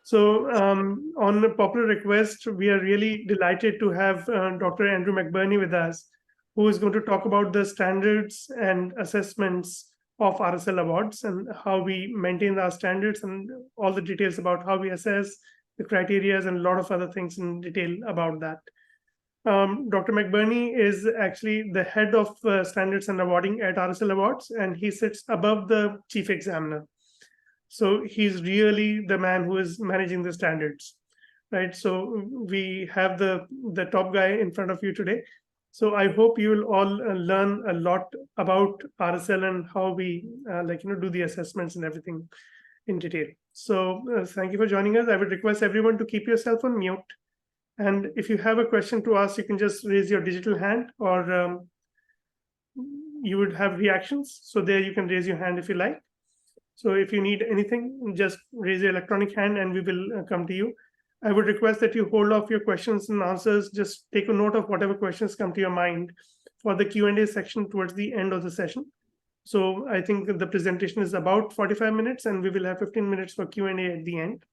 So on a popular request, we are really delighted to have Dr. Andrew McBirnie with us, who is going to talk about the standards and assessments of RSL Awards and how we maintain our standards and all the details about how we assess the criteria and a lot of other things in detail about that. Dr. McBirnie is actually the head of standards and awarding at RSL Awards, and he sits above the chief examiner. So he's really the man who is managing the standards, right? So we have the top guy in front of you today. So I hope you will all learn a lot about RSL and how we do the assessments and everything in detail. So thank you for joining us. I would request everyone to keep yourself on mute. And if you have a question to ask, you can just raise your digital hand, or you would have reactions. So there you can raise your hand if you like. So if you need anything, just raise your electronic hand and we will come to you. I would request that you hold off your questions and answers. Just take a note of whatever questions come to your mind for the Q&A section towards the end of the session. So I think the presentation is about 45 minutes and we will have 15 minutes for Q&A at the end.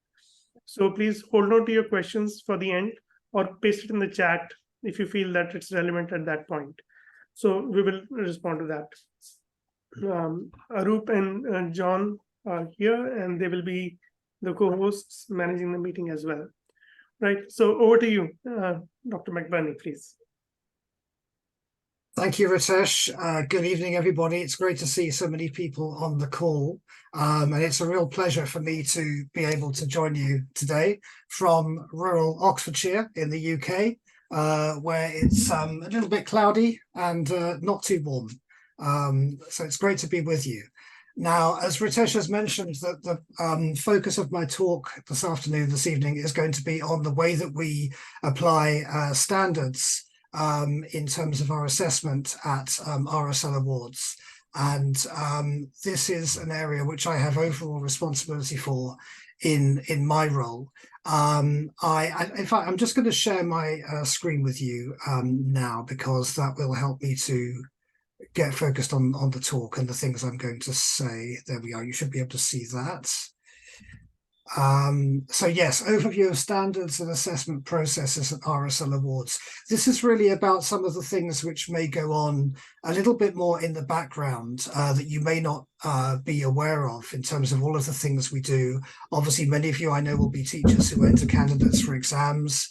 So please hold on to your questions for the end or paste it in the chat if you feel that it's relevant at that point. So we will respond to that. Arup and John are here, and they will be the co-hosts managing the meeting as well. Right. So over to you, Dr. McBirnie, please. Thank you, Ritesh. Good evening, everybody. It's great to see so many people on the call. And it's a real pleasure for me to be able to join you today from rural Oxfordshire in the UK, where it's a little bit cloudy and not too warm. So it's great to be with you. Now, as Ritesh has mentioned, the focus of my talk this evening, is going to be on the way that we apply standards in terms of our assessment at RSL Awards. And this is an area which I have overall responsibility for in my role. In fact, I'm just going to share my screen with you now, because that will help me to get focused on the talk and the things I'm going to say. There we are. You should be able to see that. So yes, overview of standards and assessment processes at RSL Awards. This is really about some of the things which may go on a little bit more in the background that you may not be aware of in terms of all of the things we do. Obviously, many of you I know will be teachers who enter candidates for exams.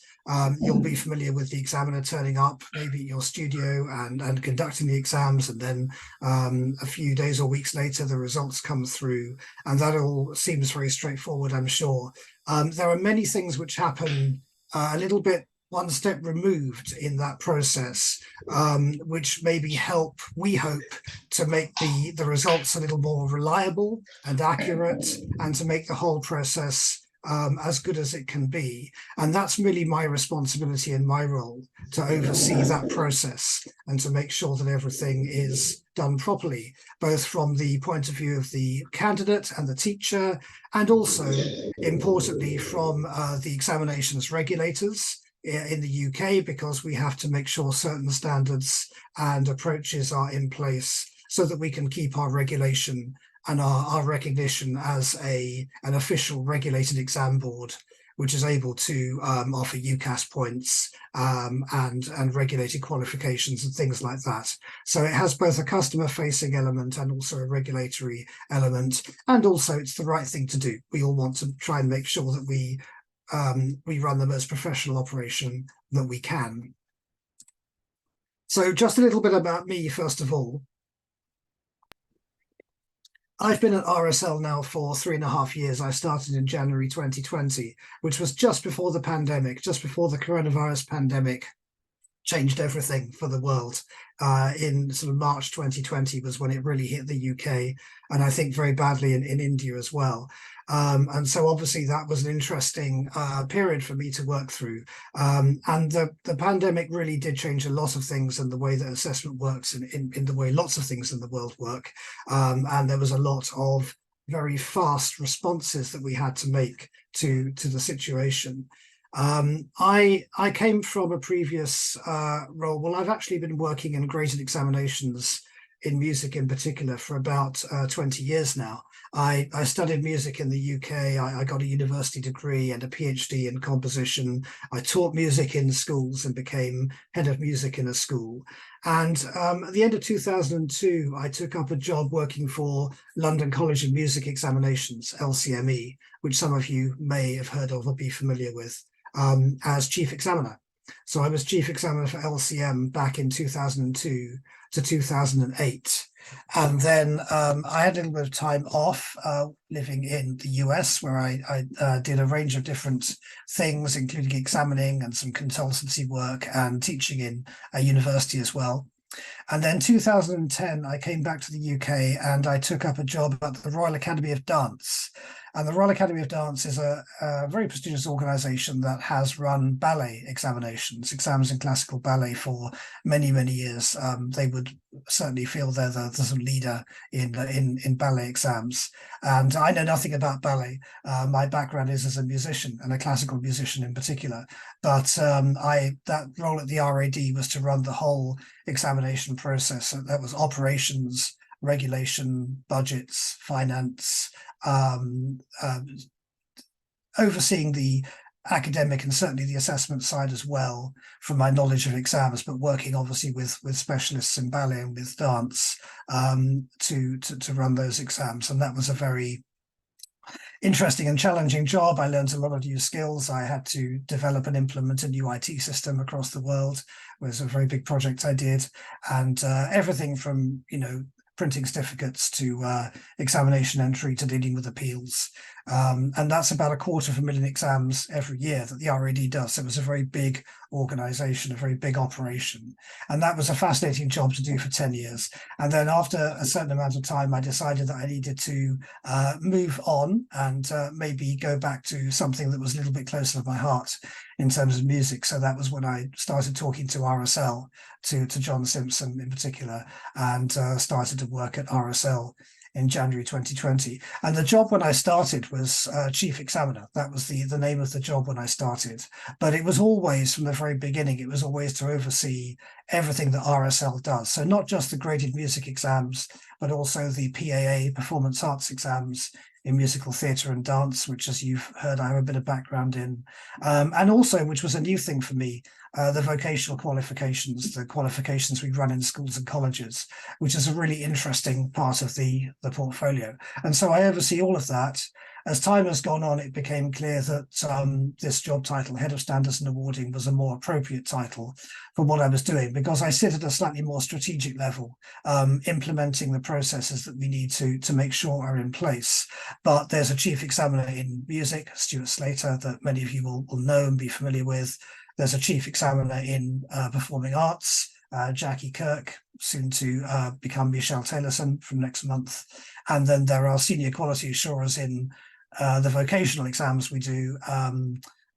You'll be familiar with the examiner turning up maybe at your studio and conducting the exams, and then a few days or weeks later the results come through, and that all seems very straightforward, I'm sure. There are many things which happen a little bit one step removed in that process, which maybe help, we hope, to make the results a little more reliable and accurate, and to make the whole process as good as it can be. And that's really my responsibility and my role, to oversee that process and to make sure that everything is done properly, both from the point of view of the candidate and the teacher, and also, importantly, from the examinations regulators in the UK, because we have to make sure certain standards and approaches are in place so that we can keep our regulation and our recognition as an official regulated exam board, which is able to offer UCAS points and regulated qualifications and things like that. So it has both a customer-facing element and also a regulatory element, and also it's the right thing to do. We all want to try and make sure that we run the most professional operation that we can. So just a little bit about me, first of all. I've been at RSL now for 3.5 years. I started in January 2020, which was just before the pandemic, just before the coronavirus pandemic changed everything for the world. In sort of March 2020 was when it really hit the UK, and I think very badly in India as well. And so obviously that was an interesting period for me to work through. And the pandemic really did change a lot of things in the way that assessment works, in the way lots of things in the world work. And there was a lot of very fast responses that we had to make to the situation. I came from a previous role. Well, I've actually been working in graded examinations in music in particular for about 20 years now. I studied music in the UK. I got a university degree and a PhD in composition. I taught music in schools and became head of music in a school. And at the end of 2002, I took up a job working for London College of Music Examinations, LCME, which some of you may have heard of or be familiar with, as chief examiner. So I was chief examiner for LCM back in 2002 to 2008. And then I had a little bit of time off living in the US, where I did a range of different things, including examining and some consultancy work and teaching in a university as well. And then 2010, I came back to the UK and I took up a job at the Royal Academy of Dance. And the Royal Academy of Dance is a very prestigious organisation that has run ballet examinations, exams in classical ballet for many, many years. They would certainly feel they're the sort of leader in ballet exams. And I know nothing about ballet. My background is as a musician, and a classical musician in particular. But that role at the RAD was to run the whole examination process. So that was operations, regulation, budgets, finance, overseeing the academic and certainly the assessment side as well, from my knowledge of exams, but working obviously with specialists in ballet and with dance to run those exams. And that was a very interesting and challenging job. I learned a lot of new skills. I had to develop and implement a new IT system across the world. It was a very big project I did, and everything from, printing certificates to examination entry to dealing with appeals. And that's about 250,000 exams every year that the RAD does. So it was a very big organization, a very big operation. And that was a fascinating job to do for 10 years. And then after a certain amount of time, I decided that I needed to move on and maybe go back to something that was a little bit closer to my heart in terms of music. So that was when I started talking to RSL, to John Simpson in particular, and started to work at RSL in January 2020. And the job when I started was chief examiner. That was the name of the job when I started. But it was always, from the very beginning, it was always to oversee everything that RSL does. So not just the graded music exams, but also the PAA, Performance Arts exams, in musical theatre and dance, which, as you've heard, I have a bit of background in. And also, which was a new thing for me, the vocational qualifications, the qualifications we run in schools and colleges, which is a really interesting part of the portfolio. And so I oversee all of that. As time has gone on, it became clear that this job title, Head of Standards and Awarding, was a more appropriate title for what I was doing, because I sit at a slightly more strategic level, implementing the processes that we need to make sure are in place. But there's a chief examiner in music, Stuart Slater, that many of you will know and be familiar with. There's a chief examiner in performing arts, Jackie Kirk, soon to become Michelle Taylorson from next month. And then there are senior quality assurers in the vocational exams we do,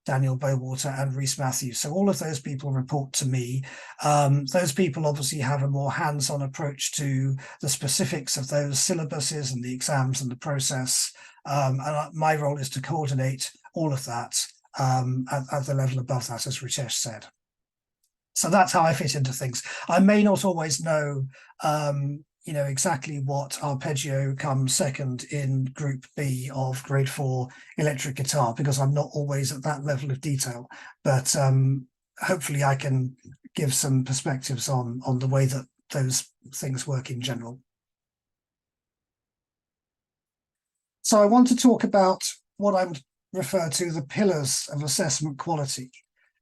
Daniel Bowater and Rhys Matthews. So all of those people report to me. Those people obviously have a more hands-on approach to the specifics of those syllabuses and the exams and the process. And my role is to coordinate all of that at the level above that, as Ritesh said. So that's how I fit into things. I may not always know exactly what arpeggio comes second in Group B of Grade 4 electric guitar, because I'm not always at that level of detail. But hopefully I can give some perspectives on the way that those things work in general. So I want to talk about what I would refer to the pillars of assessment quality.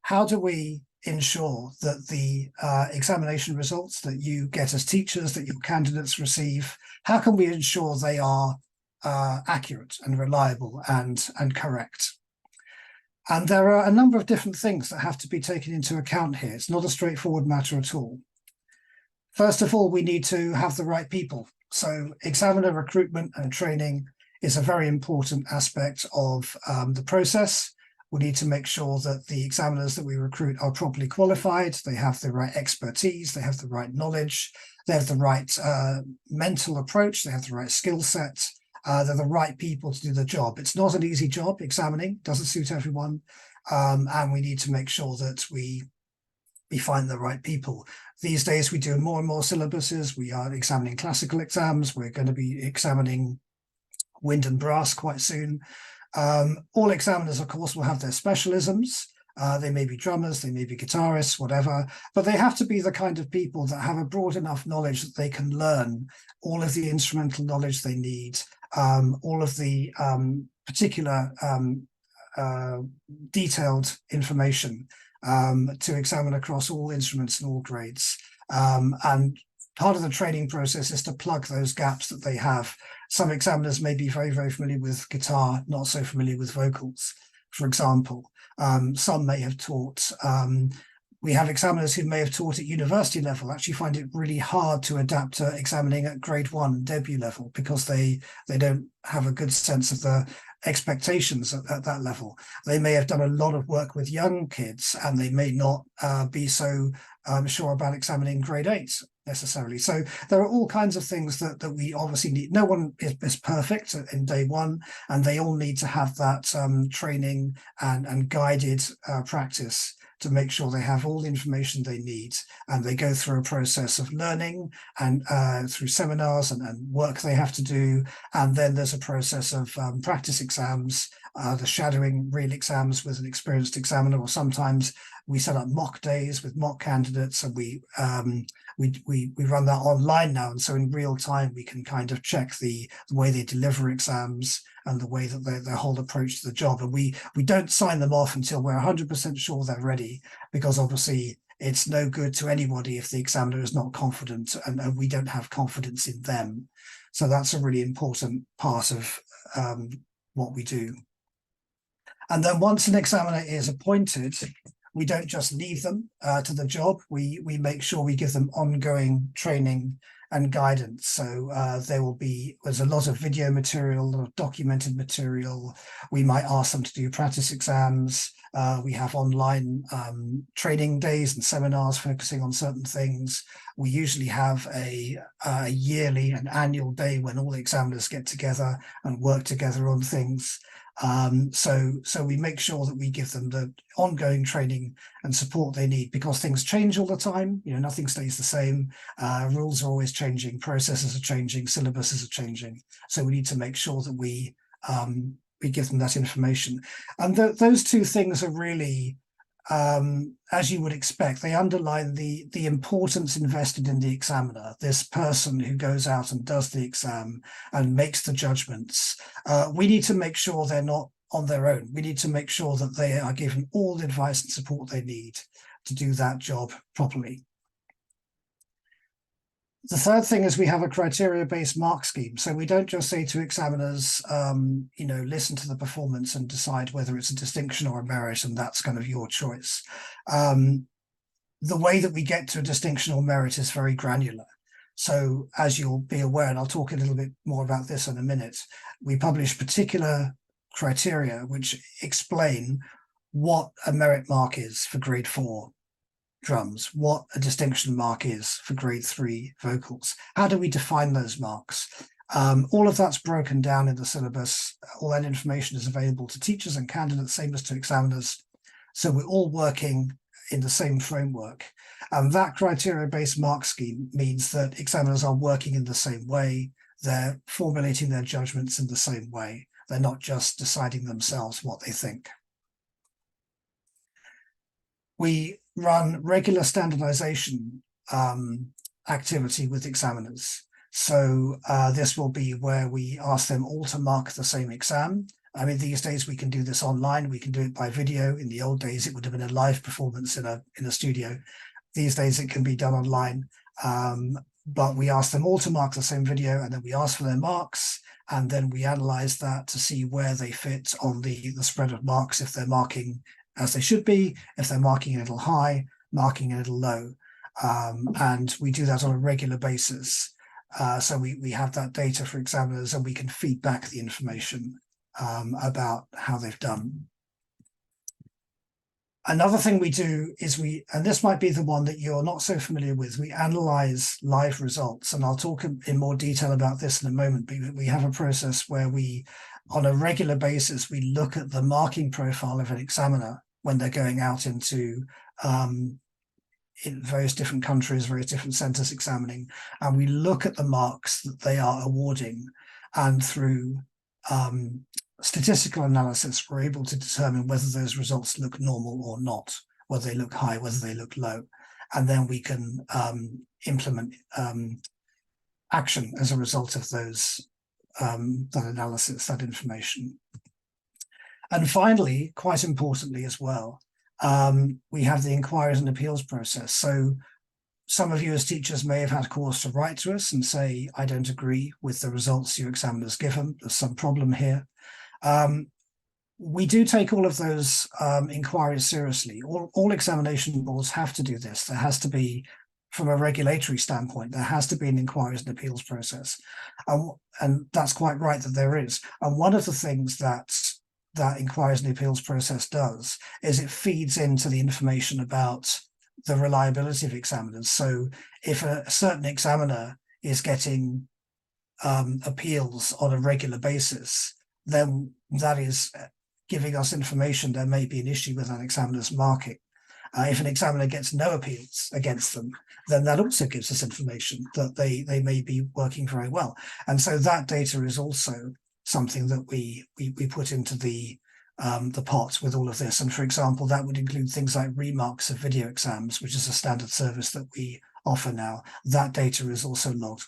How do we ensure that the examination results that you get as teachers, that your candidates receive, how can we ensure they are accurate and reliable and correct? And there are a number of different things that have to be taken into account here. It's not a straightforward matter at all. First of all, we need to have the right people. So examiner recruitment and training is a very important aspect of the process. We need to make sure that the examiners that we recruit are properly qualified, they have the right expertise, they have the right knowledge, they have the right mental approach, they have the right skill set, they're the right people to do the job. It's not an easy job, examining, doesn't suit everyone, and we need to make sure that we find the right people. These days we do more and more syllabuses. We are examining classical exams, we're going to be examining wind and brass quite soon. All examiners, of course, will have their specialisms. They may be drummers, they may be guitarists, whatever, but they have to be the kind of people that have a broad enough knowledge that they can learn all of the instrumental knowledge they need, all of the particular detailed information to examine across all instruments and all grades. And part of the training process is to plug those gaps that they have. Some examiners may be very, very familiar with guitar, not so familiar with vocals, for example. Some may have taught, we have examiners who may have taught at university level actually find it really hard to adapt to examining at grade 1 debut level because they don't have a good sense of the expectations at that level. They may have done a lot of work with young kids and they may not be so sure about examining grade 8 necessarily. So there are all kinds of things that we obviously need. No one is perfect in day one, and they all need to have that training and guided practice to make sure they have all the information they need, and they go through a process of learning and through seminars and work they have to do. And then there's a process of practice exams, the shadowing real exams with an experienced examiner, or sometimes we set up mock days with mock candidates, and we run that online now. And so in real time, we can kind of check the way they deliver exams and the way that their whole approach to the job. And we don't sign them off until we're 100% sure they're ready, because obviously it's no good to anybody if the examiner is not confident and we don't have confidence in them. So that's a really important part of what we do. And then once an examiner is appointed, we don't just leave them to the job. We make sure we give them ongoing training and guidance. So there's a lot of video material, a lot of documented material. We might ask them to do practice exams. We have online training days and seminars focusing on certain things. We usually have a yearly and annual day when all the examiners get together and work together on things. So we make sure that we give them the ongoing training and support they need, because things change all the time. You know, nothing stays the same. Rules are always changing, processes are changing, syllabuses are changing. So we need to make sure that we give them that information. And those two things are really, as you would expect, they underline the importance invested in the examiner, this person who goes out and does the exam and makes the judgments. We need to make sure they're not on their own. We need to make sure that they are given all the advice and support they need to do that job properly. The third thing is we have a criteria-based mark scheme. So we don't just say to examiners, listen to the performance and decide whether it's a distinction or a merit, and that's kind of your choice. The way that we get to a distinction or merit is very granular. So as you'll be aware, and I'll talk a little bit more about this in a minute, we publish particular criteria which explain what a merit mark is for grade 4 drums, what a distinction mark is for grade 3 vocals. How do we define those marks? All of that's broken down in the syllabus. All that information is available to teachers and candidates, same as to examiners. So we're all working in the same framework. And that criteria-based mark scheme means that examiners are working in the same way. They're formulating their judgments in the same way. They're not just deciding themselves what they think. We run regular standardization activity with examiners. So this will be where we ask them all to mark the same exam. I mean, these days we can do this online. We can do it by video. In the old days, it would have been a live performance in a studio. These days it can be done online. But we ask them all to mark the same video, and then we ask for their marks, and then we analyze that to see where they fit on the spread of marks, if they're marking as they should be, if they're marking a little high, marking a little low. And we do that on a regular basis. So we have that data for examiners, and we can feed back the information about how they've done. Another thing we do is and this might be the one that you're not so familiar with, we analyze live results. And I'll talk in more detail about this in a moment, but we have a process where on a regular basis, we look at the marking profile of an examiner when they're going out into in various different countries, various different centers examining, and we look at the marks that they are awarding. And through statistical analysis, we're able to determine whether those results look normal or not, whether they look high, whether they look low. And then we can implement action as a result of those that analysis, that information. And finally, quite importantly as well, we have the inquiries and appeals process. So some of you as teachers may have had cause to write to us and say, I don't agree with the results your examiner's given, there's some problem here. We do take all of those inquiries seriously. All examination boards have to do this. There has to be, from a regulatory standpoint, there has to be an inquiries and appeals process. And that's quite right that there is. And one of the things that inquiries and appeals process does is it feeds into the information about the reliability of examiners. So if a certain examiner is getting appeals on a regular basis, then that is giving us information there may be an issue with an examiner's marking. If an examiner gets no appeals against them, then that also gives us information that they may be working very well. And so that data is also something that we put into the pot with all of this. And for example, that would include things like remarks of video exams, which is a standard service that we offer now. That data is also logged.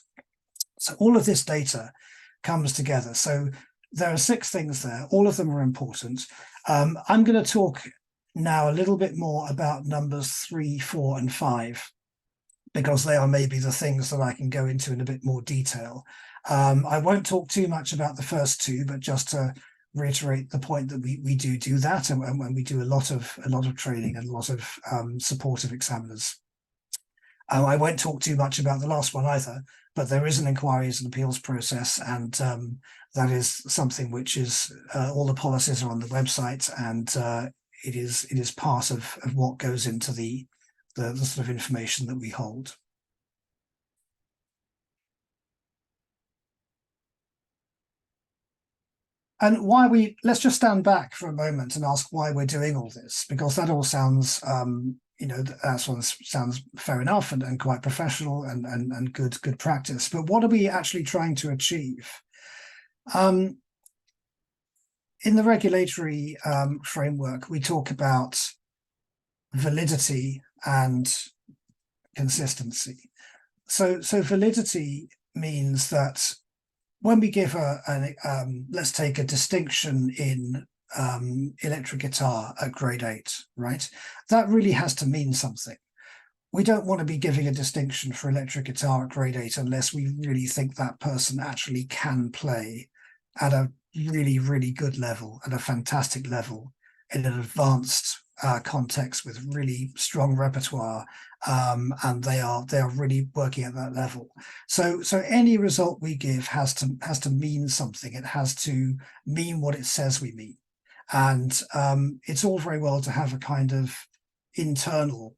So all of this data comes together. So there are 6 things there. All of them are important. I'm going to talk now a little bit more about numbers 3, 4, and 5, because they are maybe the things that I can go into in a bit more detail. I won't talk too much about the first 2, but just to reiterate the point that we do that, and when we do a lot of training and a lot of support of examiners. I won't talk too much about the last one either, but there is an inquiries and appeals process, and that is something which is all the policies are on the website, and it is part of what goes into the sort of information that we hold. And let's just stand back for a moment and ask why we're doing all this, because that all sounds, sounds fair enough and quite professional and good practice. But what are we actually trying to achieve? In the regulatory framework, we talk about validity and consistency. So validity means that when we give let's take a distinction in electric guitar at grade 8, right? That really has to mean something. We don't want to be giving a distinction for electric guitar at grade 8 unless we really think that person actually can play at a really, really good level, at a fantastic level, in an advanced context with really strong repertoire, and they are really working at that level. So any result we give has to mean something. It has to mean what it says we mean. And it's all very well to have a kind of internal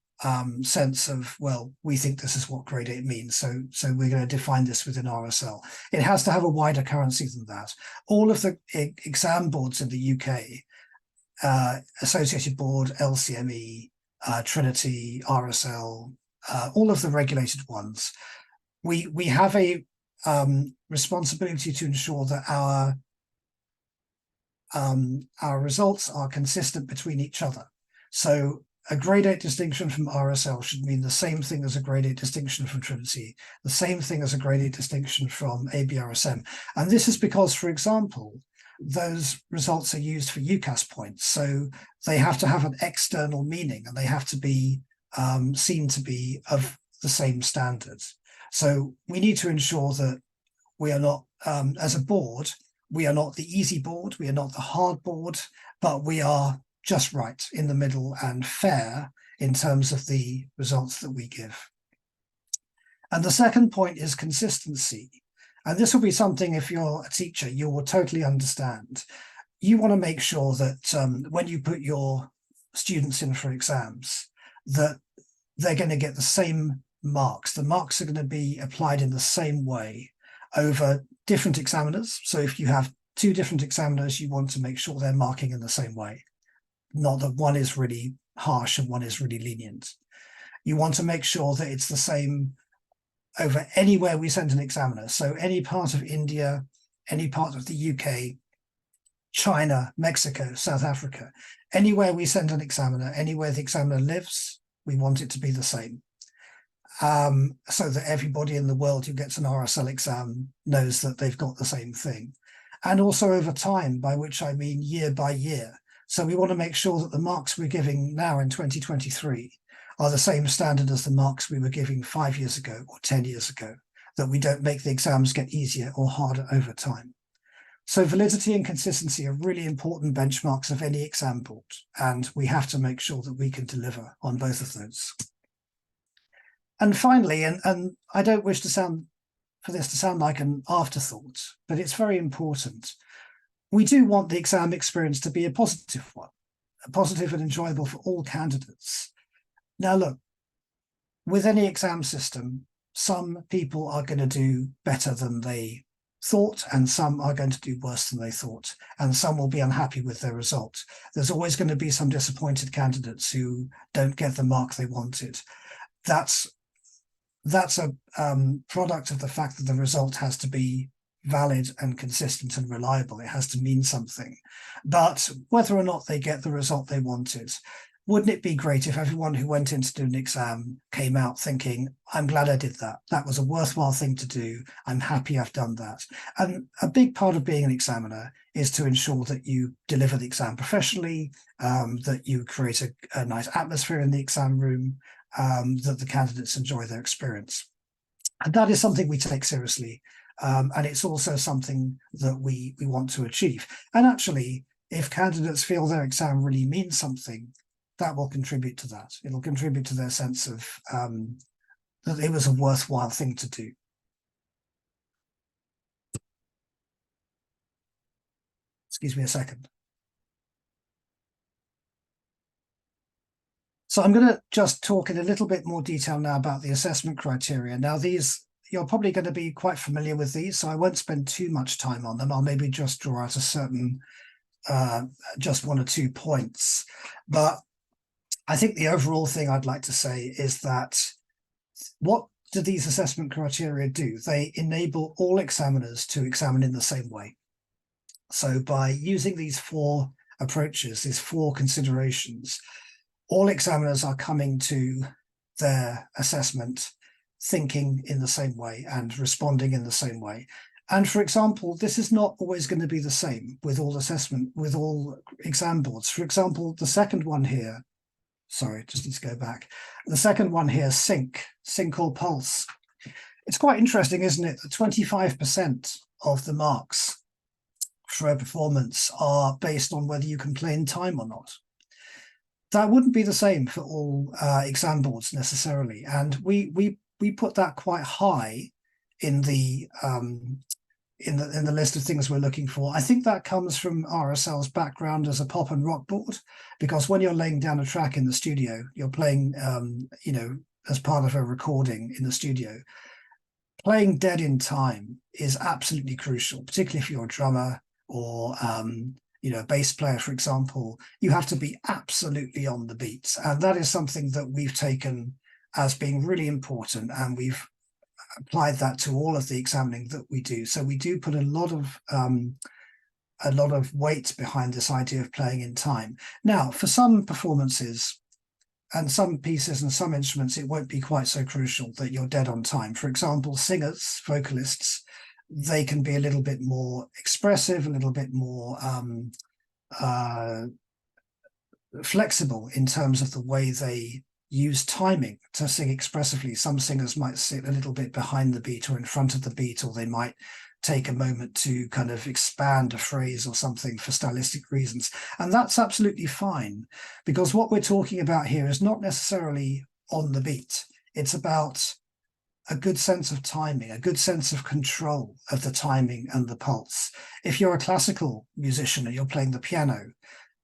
sense of, well, we think this is what grade 8 means, so we're going to define this within RSL. It has to have a wider currency than that. All of the exam boards in the UK, Associated Board, LCME, Trinity, RSL, all of the regulated ones, we have a responsibility to ensure that our results are consistent between each other. So a grade 8 distinction from RSL should mean the same thing as a grade 8 distinction from Trinity, the same thing as a grade 8 distinction from ABRSM. And this is because, for example, those results are used for UCAS points. So they have to have an external meaning, and they have to be seen to be of the same standard. So we need to ensure that we are not, as a board, we are not the easy board, we are not the hard board, but we are just right in the middle and fair in terms of the results that we give. And the second point is consistency. And this will be something, if you're a teacher, you will totally understand. You want to make sure that when you put your students in for exams, that they're going to get the same marks. The marks are going to be applied in the same way over different examiners. So if you have 2 different examiners, you want to make sure they're marking in the same way, not that one is really harsh and one is really lenient. You want to make sure that it's the same over anywhere we send an examiner. So any part of India, any part of the UK, China, Mexico, South Africa. Anywhere we send an examiner, anywhere the examiner lives, we want it to be the same. So that everybody in the world who gets an RSL exam knows that they've got the same thing. And also over time, by which I mean year by year. So we want to make sure that the marks we're giving now in 2023 are the same standard as the marks we were giving 5 years ago or 10 years ago, that we don't make the exams get easier or harder over time. So validity and consistency are really important benchmarks of any exam board, and we have to make sure that we can deliver on both of those. And finally, and I don't wish for this to sound like an afterthought, but it's very important. We do want the exam experience to be a positive one, a positive and enjoyable for all candidates. Now, look, with any exam system, some people are going to do better than they thought, and some are going to do worse than they thought, and some will be unhappy with their result. There's always going to be some disappointed candidates who don't get the mark they wanted. That's a product of the fact that the result has to be valid and consistent and reliable. It has to mean something. But whether or not they get the result they wanted, wouldn't it be great if everyone who went in to do an exam came out thinking, I'm glad I did that. That was a worthwhile thing to do. I'm happy I've done that. And a big part of being an examiner is to ensure that you deliver the exam professionally, that you create a nice atmosphere in the exam room, that the candidates enjoy their experience. And that is something we take seriously. And it's also something that we want to achieve. And actually, if candidates feel their exam really means something, that will contribute to that. It'll contribute to their sense of that it was a worthwhile thing to do. Excuse me a second. So I'm going to just talk in a little bit more detail now about the assessment criteria. Now, these, you're probably going to be quite familiar with these, so I won't spend too much time on them. I'll maybe just draw out a certain, just 1 or 2 points. But I think the overall thing I'd like to say is that what do these assessment criteria do? They enable all examiners to examine in the same way. So by using these 4 approaches, these 4 considerations, all examiners are coming to their assessment thinking in the same way and responding in the same way. And for example, this is not always going to be the same with all exam boards. For example, the second one here, sorry, just need to go back. The second one here, sync or pulse. It's quite interesting, isn't it, that 25% of the marks for a performance are based on whether you can play in time or not. That wouldn't be the same for all exam boards necessarily, and we put that quite high in the list of things we're looking for. I think that comes from RSL's background as a pop and rock board, because when you're laying down a track in the studio, you're playing, you know, as part of a recording in the studio. Playing dead in time is absolutely crucial, particularly if you're a drummer or you know, a bass player, for example. You have to be absolutely on the beat, and that is something that we've taken as being really important, and we've applied that to all of the examining that we do. So we do put a lot of weight behind this idea of playing in time. Now, for some performances and some pieces and some instruments, it won't be quite so crucial that you're dead on time. For example, singers, vocalists, they can be a little bit more expressive, a little bit more flexible in terms of the way they use timing to sing expressively. Some singers might sit a little bit behind the beat or in front of the beat, or they might take a moment to kind of expand a phrase or something for stylistic reasons. And that's absolutely fine, because what we're talking about here is not necessarily on the beat. It's about a good sense of timing, a good sense of control of the timing and the pulse. If you're a classical musician and you're playing the piano,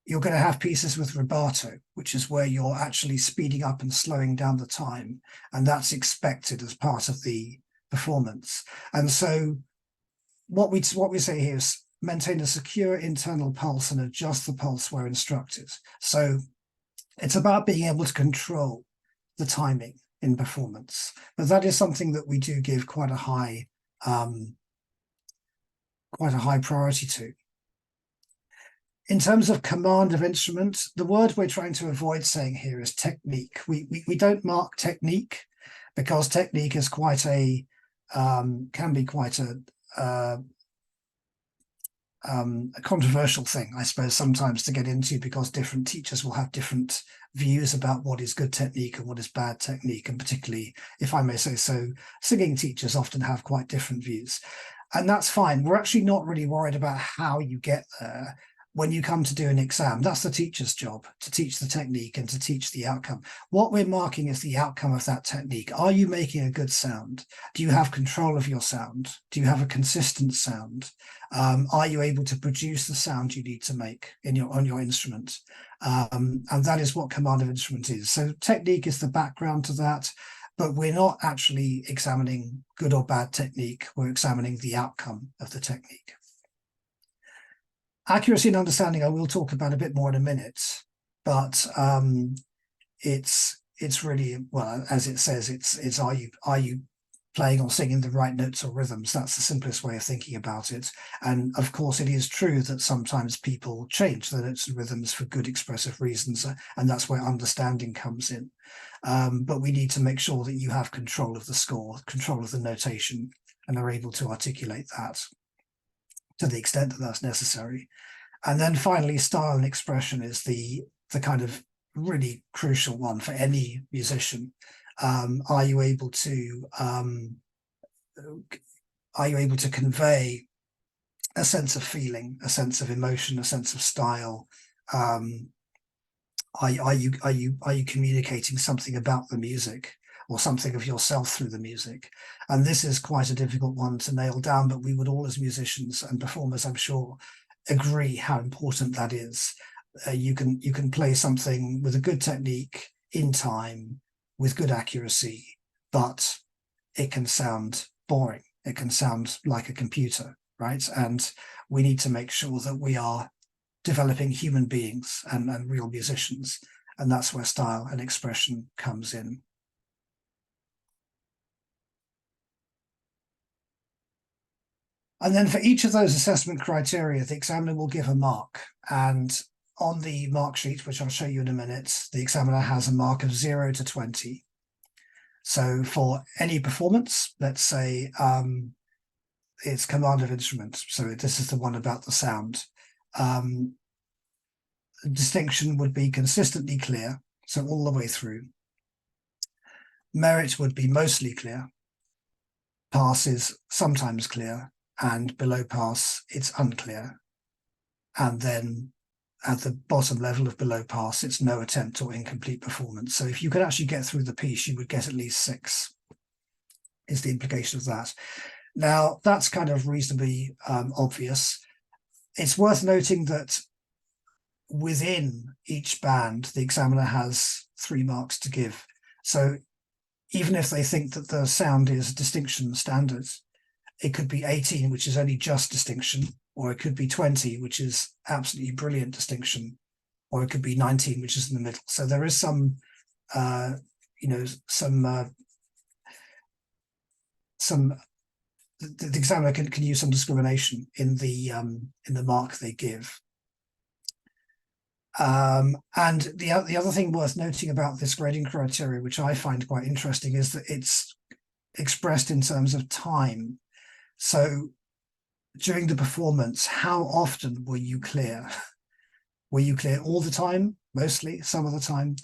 you're going to have pieces with rubato, which is where you're actually speeding up and slowing down the time. And that's expected as part of the performance. And so what we say here is maintain a secure internal pulse and adjust the pulse where instructed. So it's about being able to control the timing in performance. But that is something that we do give quite a high priority to. In terms of command of instrument, the word we're trying to avoid saying here is technique. We don't mark technique because technique is quite a can be quite a controversial thing, I suppose, sometimes to get into, because different teachers will have different views about what is good technique and what is bad technique. And particularly, if I may say so, singing teachers often have quite different views. And that's fine. We're actually not really worried about how you get there. When you come to do an exam, that's the teacher's job, to teach the technique and to teach the outcome. What we're marking is the outcome of that technique. Are you making a good sound? Do you have control of your sound? Do you have a consistent sound? Are you able to produce the sound you need to make on your instrument? And that is what command of instrument is. So technique is the background to that, but we're not actually examining good or bad technique. We're examining the outcome of the technique. Accuracy and understanding I will talk about a bit more in a minute, but it's really, well, as it says, it's are you playing or singing the right notes or rhythms? That's the simplest way of thinking about it. And of course, it is true that sometimes people change the notes and rhythms for good expressive reasons, and that's where understanding comes in. But we need to make sure that you have control of the score, control of the notation, and are able to articulate that to the extent that that's necessary. And then finally, style and expression is the kind of really crucial one for any musician. Are you able to convey a sense of feeling, a sense of emotion, a sense of style? Are you communicating something about the music, or something of yourself through the music? And this is quite a difficult one to nail down, but we would all, as musicians and performers, I'm sure, agree how important that is. You can play something with a good technique in time, with good accuracy, but it can sound boring. It can sound like a computer, right? And we need to make sure that we are developing human beings and real musicians. And that's where style and expression comes in. And then for each of those assessment criteria, the examiner will give a mark. And on the mark sheet, which I'll show you in a minute, the examiner has a mark of 0 to 20. So for any performance, let's say it's command of instrument. So this is the one about the sound. The distinction would be consistently clear, so all the way through. Merit would be mostly clear. Pass is sometimes clear, and below pass, it's unclear. And then at the bottom level of below pass, it's no attempt or incomplete performance. So if you could actually get through the piece, you would get at least 6, is the implication of that. Now, that's kind of reasonably obvious. It's worth noting that within each band, the examiner has 3 marks to give. So even if they think that the sound is distinction standard, it could be 18, which is only just distinction, or it could be 20, which is absolutely brilliant distinction, or it could be 19, which is in the middle. So there is some, the examiner can use some discrimination in the mark they give. And the other thing worth noting about this grading criteria, which I find quite interesting, is that it's expressed in terms of time. So during the performance, how often were you clear? Were you clear all the time? Mostly, some of the time?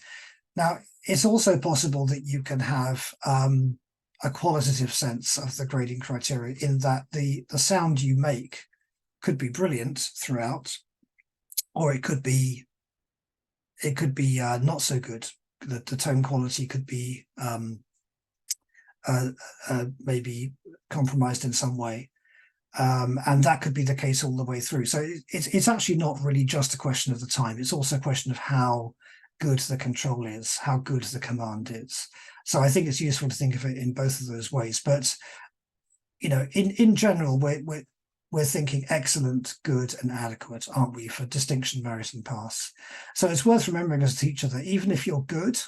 Now, it's also possible that you can have a qualitative sense of the grading criteria, in that the sound you make could be brilliant throughout, or it could be not so good. The tone quality could be maybe compromised in some way, and that could be the case all the way through. So it's actually not really just a question of the time. It's also a question of how good the control is, how good the command is. So I think it's useful to think of it in both of those ways. But in general, we're thinking excellent, good, and adequate, aren't we, for distinction, merit, and pass? So it's worth remembering as a teacher that even if you're good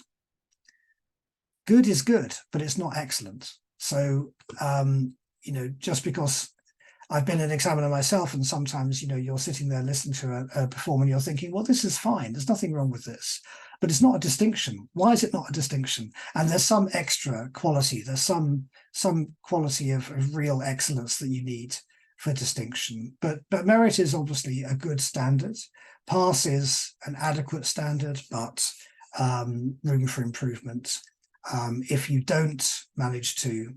is good, but it's not excellent. So just because I've been an examiner myself, and sometimes, you're sitting there listening to a performer and you're thinking, well, this is fine. There's nothing wrong with this, but it's not a distinction. Why is it not a distinction? And there's some extra quality. There's some quality of real excellence that you need for distinction. But merit is obviously a good standard. Pass is an adequate standard, but room for improvement. If you don't manage to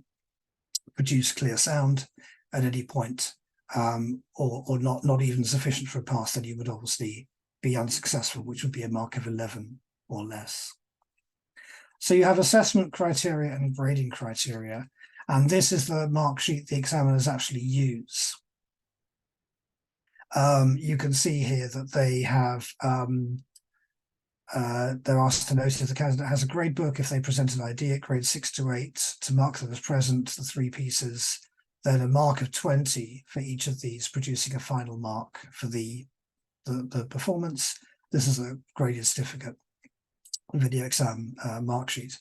produce clear sound at any point, or not even sufficient for a pass, then you would obviously be unsuccessful, which would be a mark of 11 or less. So you have assessment criteria and grading criteria, and this is the mark sheet the examiners actually use. You can see here that they have they're asked to notice if the candidate has a grade book. If they present an ID at grade 6 to 8, to mark them as present, the 3 pieces, then a mark of 20 for each of these, producing a final mark for the performance. This is a graded certificate video exam mark sheet.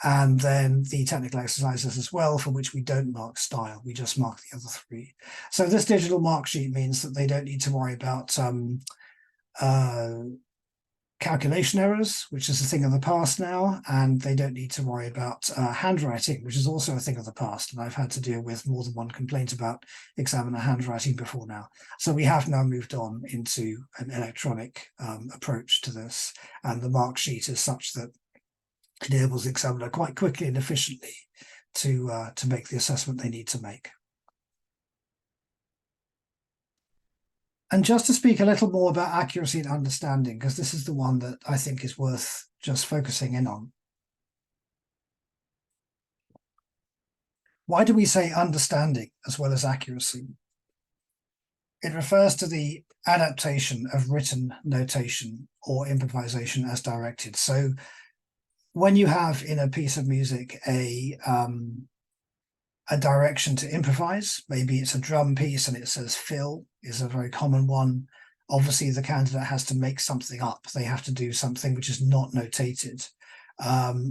And then the technical exercises as well, for which we don't mark style, we just mark the other 3. So this digital mark sheet means that they don't need to worry about calculation errors, which is a thing of the past now, and they don't need to worry about handwriting, which is also a thing of the past. And I've had to deal with more than one complaint about examiner handwriting before now. So we have now moved on into an electronic approach to this, and the mark sheet is such that it enables the examiner quite quickly and efficiently to make the assessment they need to make. And just to speak a little more about accuracy and understanding, because this is the one that I think is worth just focusing in on. Why do we say understanding as well as accuracy? It refers to the adaptation of written notation or improvisation as directed. So when you have in a piece of music a direction to improvise, maybe it's a drum piece and it says fill is a very common one. Obviously the candidate has to make something up. They have to do something which is not notated.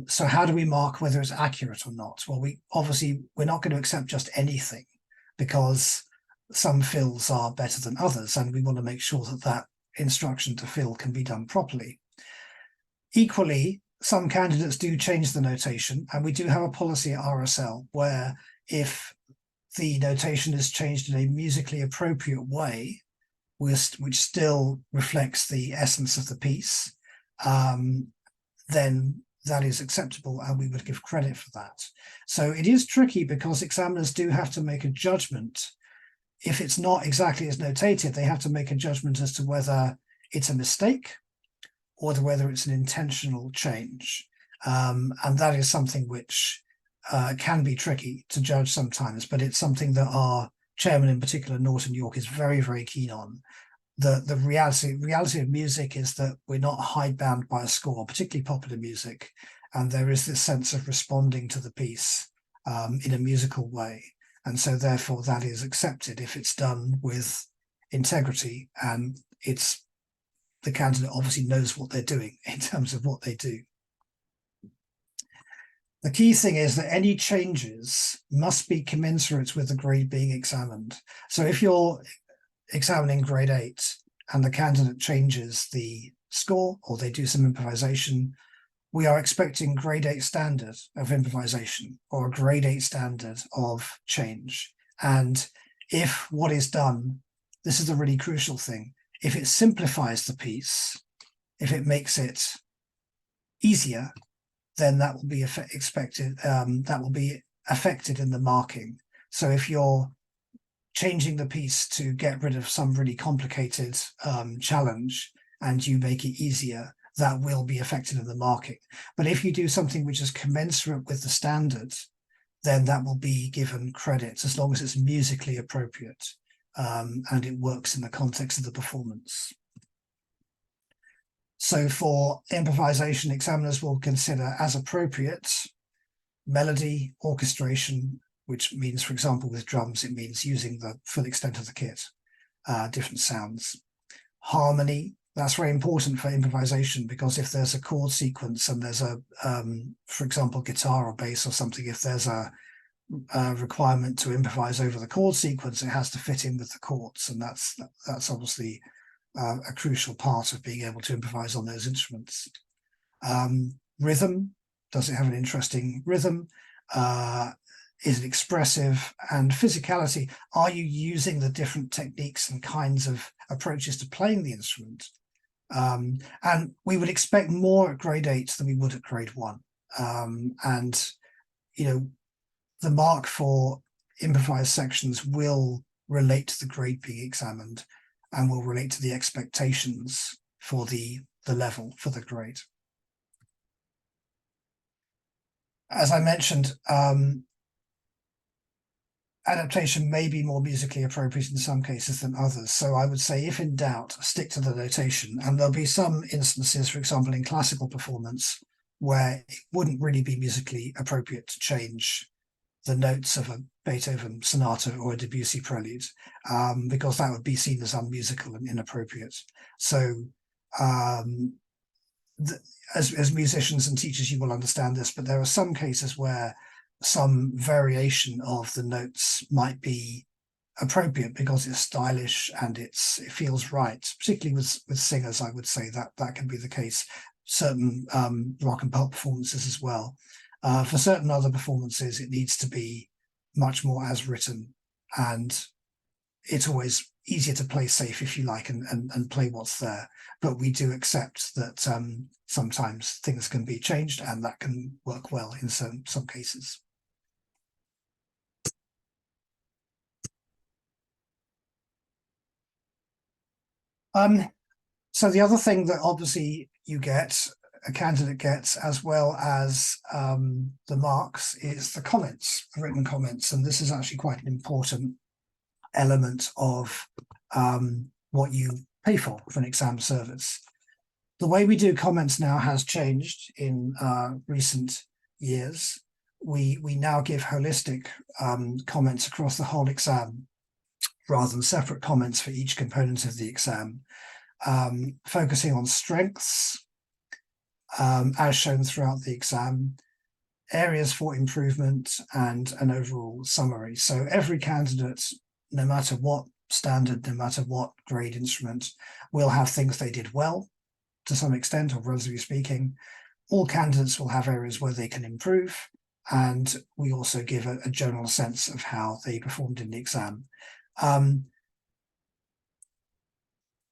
So how do we mark whether it's accurate or not? Well, we're not going to accept just anything, because some fills are better than others, and we want to make sure that that instruction to fill can be done properly. Equally, some candidates do change the notation, and we do have a policy at RSL where if the notation is changed in a musically appropriate way, which still reflects the essence of the piece, then that is acceptable, and we would give credit for that. So it is tricky, because examiners do have to make a judgment. If it's not exactly as notated, they have to make a judgment as to whether it's a mistake or whether it's an intentional change. And that is something which can be tricky to judge sometimes, but it's something that our chairman in particular, Norton York, is very, very keen on. The reality of music is that we're not hidebound by a score, particularly popular music, and there is this sense of responding to the piece in a musical way. And so therefore that is accepted if it's done with integrity, and the candidate obviously knows what they're doing in terms of what they do. The key thing is that any changes must be commensurate with the grade being examined. So if you're examining grade 8 and the candidate changes the score, or they do some improvisation, we are expecting grade 8 standard of improvisation or a grade 8 standard of change. And if what is done, this is a really crucial thing, if it simplifies the piece, if it makes it easier, then that will be expected. That will be affected in the marking. So if you're changing the piece to get rid of some really complicated challenge and you make it easier, that will be affected in the marking. But if you do something which is commensurate with the standard, then that will be given credit as long as it's musically appropriate and it works in the context of the performance. So for improvisation, examiners will consider as appropriate melody, orchestration, which means, for example, with drums, it means using the full extent of the kit, different sounds. Harmony, that's very important for improvisation, because if there's a chord sequence and there's a, for example, guitar or bass or something, if there's a requirement to improvise over the chord sequence, it has to fit in with the chords, and that's obviously a crucial part of being able to improvise on those instruments. Rhythm, does it have an interesting rhythm? Is it expressive? And physicality, are you using the different techniques and kinds of approaches to playing the instrument? And we would expect more at grade 8 than we would at grade 1. And, you know, the mark for improvised sections will relate to the grade being examined and will relate to the expectations for the level for the grade. As I mentioned, adaptation may be more musically appropriate in some cases than others. So I would say, if in doubt, stick to the notation. And there'll be some instances, for example, in classical performance, where it wouldn't really be musically appropriate to change the notes of a Beethoven sonata or a Debussy prelude, because that would be seen as unmusical and inappropriate. So as musicians and teachers, you will understand this, but there are some cases where some variation of the notes might be appropriate because it's stylish and it feels right, particularly with singers. I would say that can be the case. Certain rock and pop performances as well. For certain other performances, it needs to be much more as written, and it's always easier to play safe, if you like, and play what's there. But we do accept that sometimes things can be changed, and that can work well in some cases. So the other thing that obviously a candidate gets, as well as the marks, is the comments, the written comments. And this is actually quite an important element of what you pay for an exam service. The way we do comments now has changed in recent years. We now give holistic comments across the whole exam, rather than separate comments for each component of the exam, focusing on strengths, as shown throughout the exam, areas for improvement, and an overall summary. So every candidate, no matter what standard, no matter what grade instrument, will have things they did well, to some extent, or relatively speaking. All candidates will have areas where they can improve, and we also give a general sense of how they performed in the exam.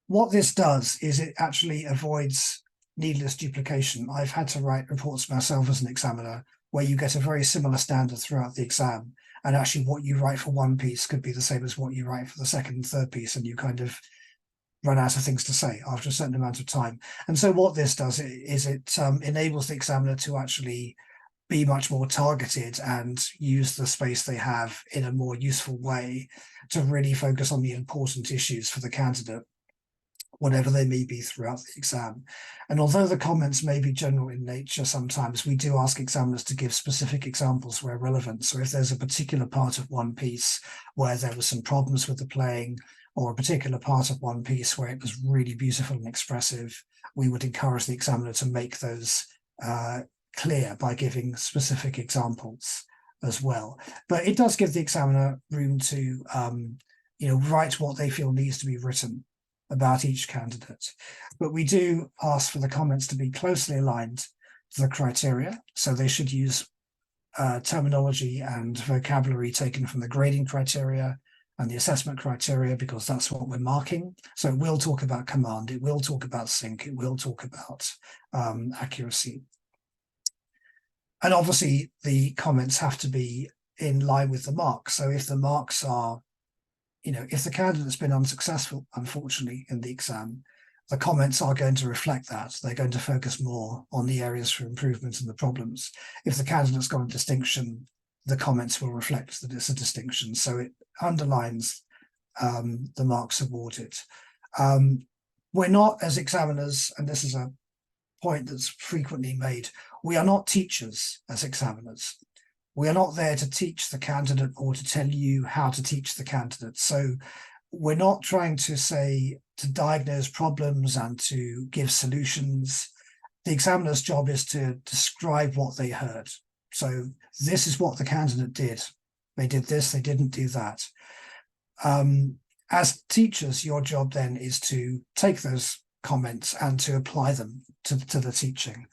What this does is it actually avoids needless duplication. I've had to write reports myself as an examiner where you get a very similar standard throughout the exam, and actually what you write for one piece could be the same as what you write for the second and third piece, and you kind of run out of things to say after a certain amount of time. And so what this does is it enables the examiner to actually be much more targeted and use the space they have in a more useful way to really focus on the important issues for the candidate, whatever they may be throughout the exam. And although the comments may be general in nature, sometimes we do ask examiners to give specific examples where relevant. So if there's a particular part of one piece where there were some problems with the playing, or a particular part of one piece where it was really beautiful and expressive, we would encourage the examiner to make those clear by giving specific examples as well. But it does give the examiner room to write what they feel needs to be written about each candidate. But we do ask for the comments to be closely aligned to the criteria. So they should use terminology and vocabulary taken from the grading criteria and the assessment criteria, because that's what we're marking. So it will talk about command, it will talk about sync, it will talk about accuracy. And obviously the comments have to be in line with the marks. So if the marks are, if the candidate's been unsuccessful, unfortunately, in the exam, the comments are going to reflect that. They're going to focus more on the areas for improvement and the problems. If the candidate's got a distinction, the comments will reflect that it's a distinction. So it underlines the marks awarded. We're not, as examiners, and this is a point that's frequently made, we are not teachers as examiners. We are not there to teach the candidate or to tell you how to teach the candidate. So we're not trying to diagnose problems and to give solutions. The examiner's job is to describe what they heard. So this is what the candidate did They did this, they didn't do that. As teachers, your job then is to take those comments and to apply them to the teaching.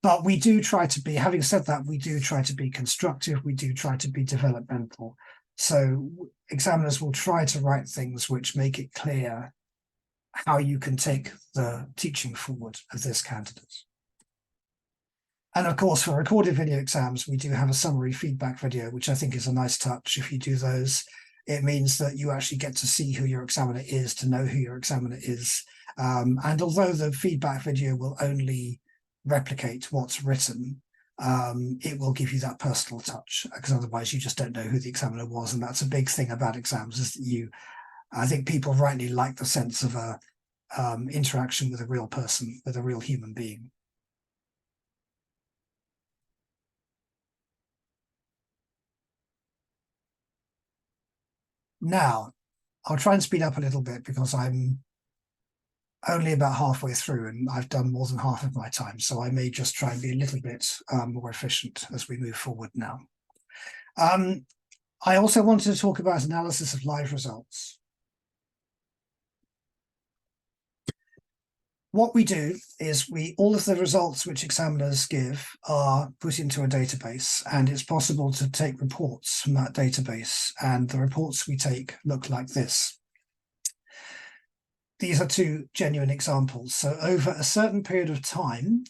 But we do try to be, having said that, we do try to be constructive, we do try to be developmental. So examiners will try to write things which make it clear how you can take the teaching forward of this candidate. And of course, for recorded video exams, we do have a summary feedback video, which I think is a nice touch. If you do those, it means that you actually get to see who your examiner is, to know who your examiner is. And although the feedback video will only replicate what's written, it will give you that personal touch, because otherwise you just don't know who the examiner was. And that's a big thing about exams, is that I think people rightly like the sense of a interaction with a real person, with a real human being. Now, I'll try and speed up a little bit because I'm only about halfway through and I've done more than half of my time. So I may just try and be a little bit more efficient as we move forward now. I also wanted to talk about analysis of live results. What we do is all of the results which examiners give are put into a database, and it's possible to take reports from that database, and the reports we take look like this. These are two genuine examples. So over a certain period of time,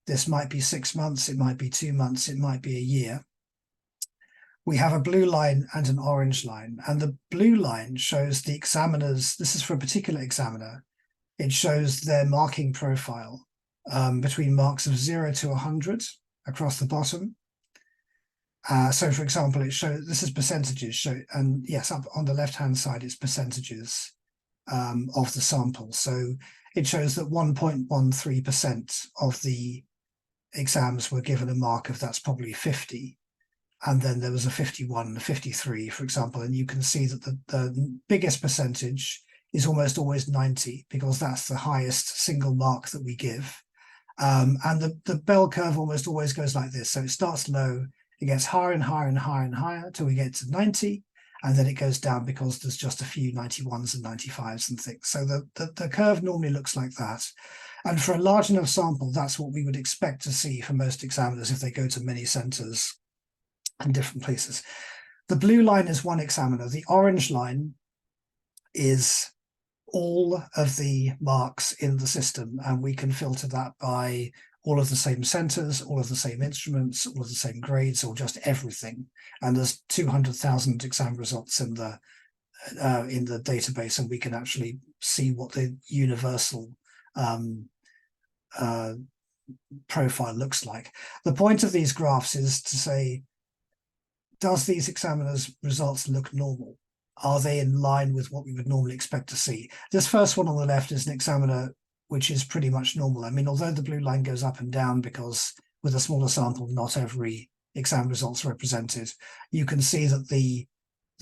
this might be 6 months, it might be 2 months, it might be a year, we have a blue line and an orange line, and the blue line shows the examiners, this is for a particular examiner, it shows their marking profile between marks of 0 to 100 across the bottom. So for example, it shows, this is percentages, and yes, up on the left-hand side, it's percentages of the sample. So it shows that 1.13% of the exams were given a mark of that's probably 50. And then there was a 51, a 53, for example, and you can see that the biggest percentage is almost always 90, because that's the highest single mark that we give. And the bell curve almost always goes like this. So it starts low, it gets higher and higher and higher and higher till we get to 90, and then it goes down because there's just a few 91s and 95s and things. So the curve normally looks like that. And for a large enough sample, that's what we would expect to see for most examiners if they go to many centres and different places. The blue line is one examiner. The orange line is all of the marks in the system, and we can filter that by all of the same centres, all of the same instruments, all of the same grades, or just everything. And there's 200,000 exam results in the database, and we can actually see what the universal profile looks like. The point of these graphs is to say, does these examiners' results look normal? Are they in line with what we would normally expect to see? This first one on the left is an examiner which is pretty much normal. I mean, although the blue line goes up and down because with a smaller sample, not every exam result's represented, you can see that the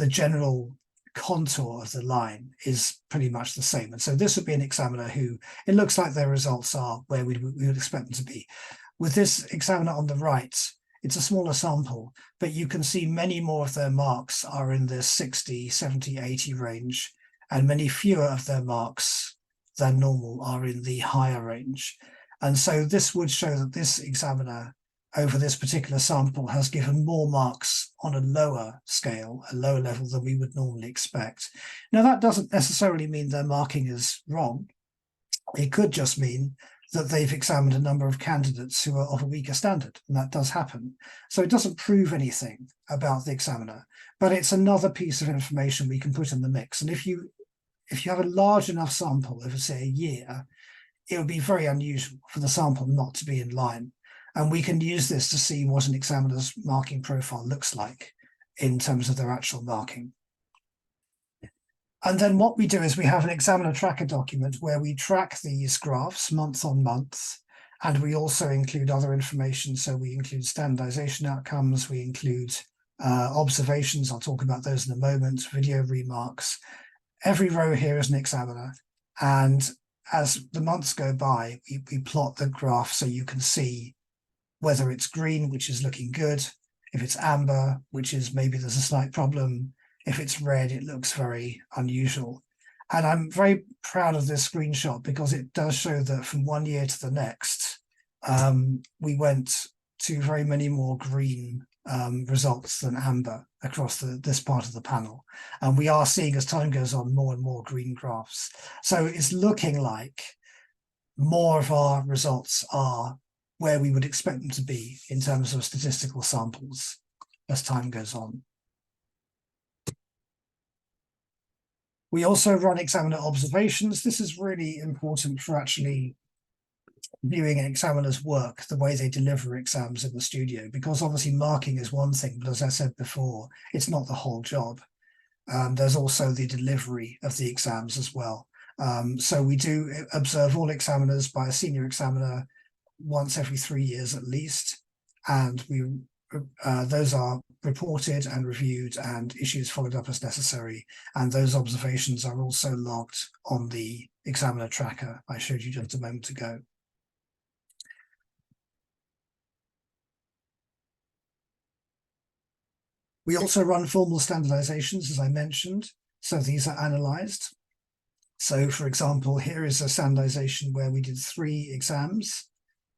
general contour of the line is pretty much the same. And so this would be an examiner who, it looks like their results are where we would expect them to be. With this examiner on the right, it's a smaller sample, but you can see many more of their marks are in the 60, 70, 80 range, and many fewer of their marks than normal are in the higher range. And so this would show that this examiner over this particular sample has given more marks on a lower scale, a lower level than we would normally expect. Now, that doesn't necessarily mean their marking is wrong. It could just mean that they've examined a number of candidates who are of a weaker standard, and that does happen. So it doesn't prove anything about the examiner, but it's another piece of information we can put in the mix. And if you have a large enough sample over, say, a year, it would be very unusual for the sample not to be in line. And we can use this to see what an examiner's marking profile looks like in terms of their actual marking. And then what we do is we have an examiner tracker document where we track these graphs month on month, and we also include other information. So we include standardization outcomes, we include observations, I'll talk about those in a moment, video remarks. Every row here is an examiner, and as the months go by, we plot the graph so you can see whether it's green, which is looking good, If it's amber, which is maybe there's a slight problem. If it's red, it looks very unusual. And I'm very proud of this screenshot because it does show that from one year to the next, we went to very many more green results than amber across this part of the panel. And we are seeing, as time goes on, more and more green graphs. So it's looking like more of our results are where we would expect them to be in terms of statistical samples as time goes on. We also run examiner observations. This is really important for actually viewing an examiner's work, the way they deliver exams in the studio, because obviously marking is one thing, but as I said before, it's not the whole job. There's also the delivery of the exams as well. So we do observe all examiners by a senior examiner once every 3 years at least, and those are reported and reviewed and issues followed up as necessary, and those observations are also logged on the examiner tracker I showed you just a moment ago. We also run formal standardizations, as I mentioned, so these are analyzed. So for example, here is a standardization where we did 3 exams,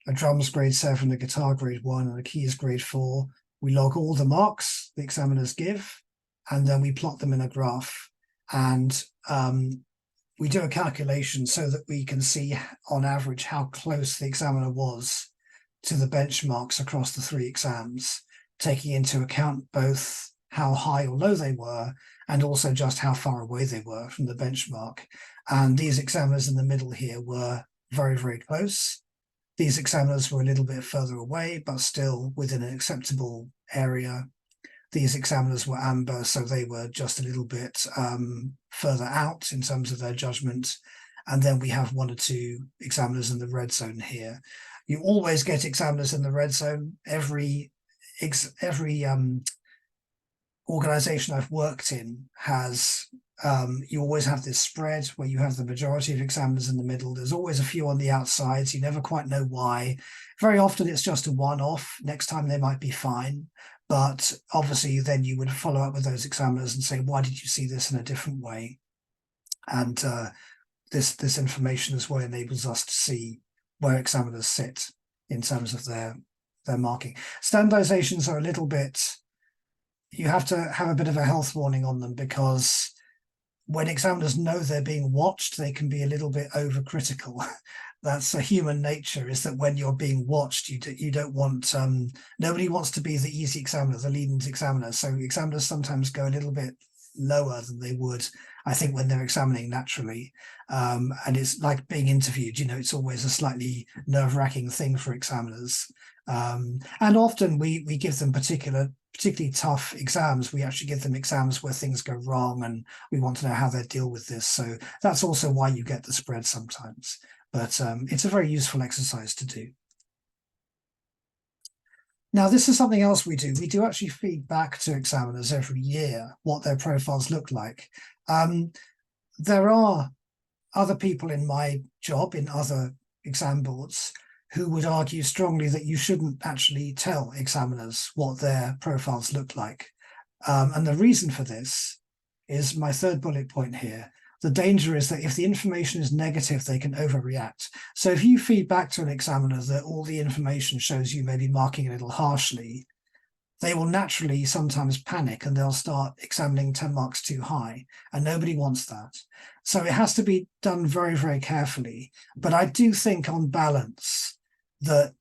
a drums grade 7, a guitar grade 1, and a keys grade 4. We log all the marks the examiners give, and then we plot them in a graph. And we do a calculation so that we can see on average how close the examiner was to the benchmarks across the 3 exams, taking into account both how high or low they were and also just how far away they were from the benchmark. And these examiners in the middle here were very, very close. These examiners were a little bit further away, but still within an acceptable area. These examiners were amber, so they were just a little bit further out in terms of their judgment. And then we have 1 or 2 examiners in the red zone here. You always get examiners in the red zone. Every organization I've worked in has, you always have this spread where you have the majority of examiners in the middle. There's always a few on the outsides. You never quite know why. Very often it's just a one-off. Next time they might be fine. But obviously then you would follow up with those examiners and say, why did you see this in a different way? And this information is what enables us to see where examiners sit in terms of their marking. Standardizations are a little bit, you have to have a bit of a health warning on them, because when examiners know they're being watched, they can be a little bit overcritical. That's a human nature, is that when you're being watched, you don't want, nobody wants to be the easy examiner, the lenient examiner. So examiners sometimes go a little bit lower than they would, I think, when they're examining naturally. And it's like being interviewed, it's always a slightly nerve-wracking thing for examiners. And often we give them particularly tough exams. We actually give them exams where things go wrong and we want to know how they deal with this. So that's also why you get the spread sometimes. But it's a very useful exercise to do. Now, this is something else we do. We do actually feed back to examiners every year what their profiles look like. There are other people in my job, in other exam boards, who would argue strongly that you shouldn't actually tell examiners what their profiles look like. And the reason for this is my 3rd bullet point here. The danger is that if the information is negative, they can overreact. So if you feed back to an examiner that all the information shows you maybe marking a little harshly, they will naturally sometimes panic and they'll start examining 10 marks too high, and nobody wants that. So it has to be done very, very carefully. But I do think on balance that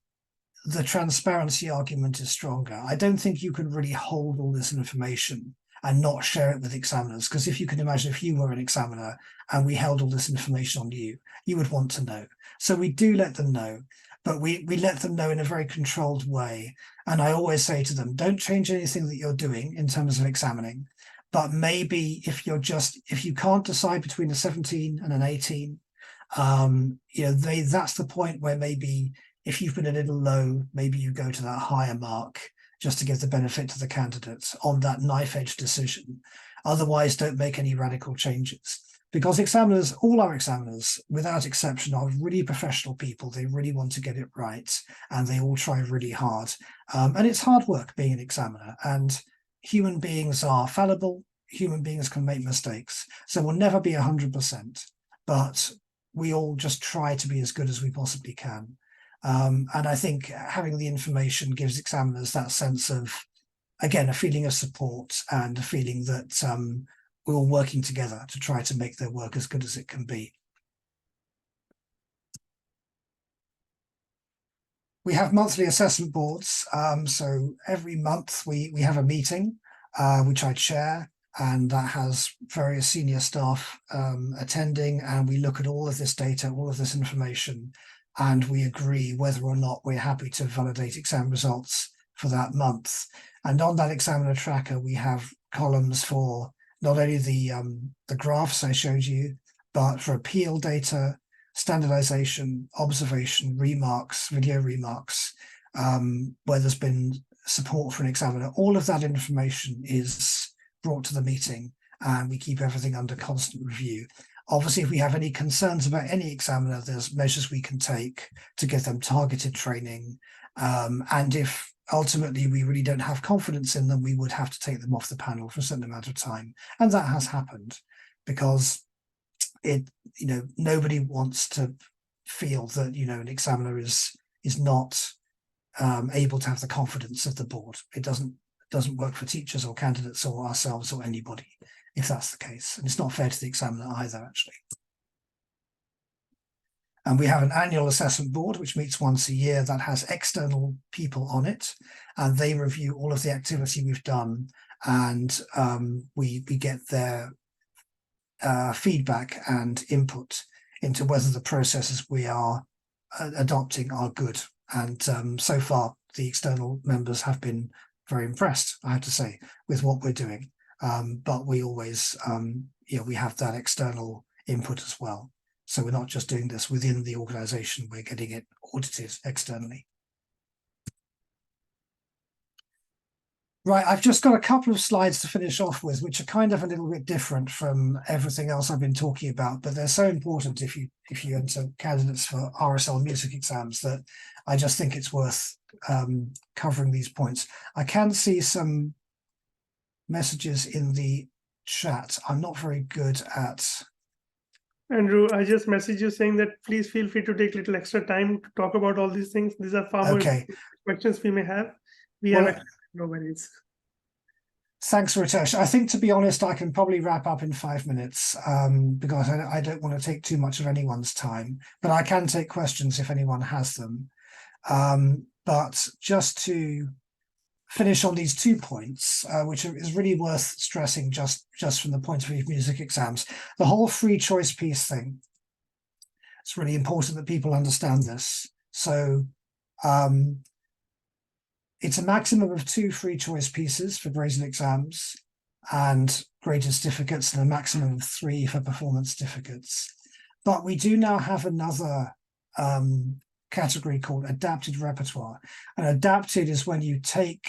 the transparency argument is stronger. I don't think you can really hold all this information and not share it with examiners, because if you can imagine, if you were an examiner and we held all this information on you, you would want to know. So we do let them know, but we let them know in a very controlled way. And I always say to them, don't change anything that you're doing in terms of examining, but maybe if you can't decide between a 17 and an 18, that's the point where maybe if you've been a little low, maybe you go to that higher mark, just to give the benefit to the candidates on that knife edge decision. Otherwise, don't make any radical changes, because examiners, all our examiners, without exception, are really professional people. They really want to get it right, and they all try really hard. And it's hard work being an examiner, and human beings are fallible. Human beings can make mistakes. So we'll never be 100%, but we all just try to be as good as we possibly can. And I think having the information gives examiners that sense of, again, a feeling of support and a feeling that we're all working together to try to make their work as good as it can be. We have monthly assessment boards. So every month we have a meeting, which I chair, and that has various senior staff attending, and we look at all of this data, all of this information, and we agree whether or not we're happy to validate exam results for that month. And on that examiner tracker, we have columns for not only the graphs I showed you, but for appeal data, standardization, observation, remarks, video remarks, where there's been support for an examiner. All of that information is brought to the meeting, and we keep everything under constant review. Obviously, if we have any concerns about any examiner, there's measures we can take to give them targeted training. And if ultimately we really don't have confidence in them, we would have to take them off the panel for a certain amount of time. And that has happened, because nobody wants to feel that, an examiner is not able to have the confidence of the board. It doesn't work for teachers or candidates or ourselves or anybody if that's the case. And it's not fair to the examiner either, actually. And we have an annual assessment board, which meets once a year, that has external people on it, and they review all of the activity we've done, and we get their feedback and input into whether the processes we are adopting are good. And so far, the external members have been very impressed, I have to say, with what we're doing. But we always, we have that external input as well. So we're not just doing this within the organization, we're getting it audited externally. Right, I've just got a couple of slides to finish off with, which are kind of a little bit different from everything else I've been talking about, but they're so important if you enter candidates for RSL music exams that I just think it's worth covering these points. I can see some messages in the chat. I'm not very good at... Andrew, I just messaged you saying that please feel free to take a little extra time to talk about all these things. These are far more questions we may have. No worries. Thanks, Ritesh. I think, to be honest, I can probably wrap up in 5 minutes because I don't want to take too much of anyone's time, but I can take questions if anyone has them. But just to finish on these 2 points, which is really worth stressing just from the point of view of music exams, the whole free choice piece thing. It's really important that people understand this. So it's a maximum of 2 free choice pieces for graded exams and graded certificates, and a maximum of 3 for performance certificates. But we do now have another category called adapted repertoire. And adapted is when you take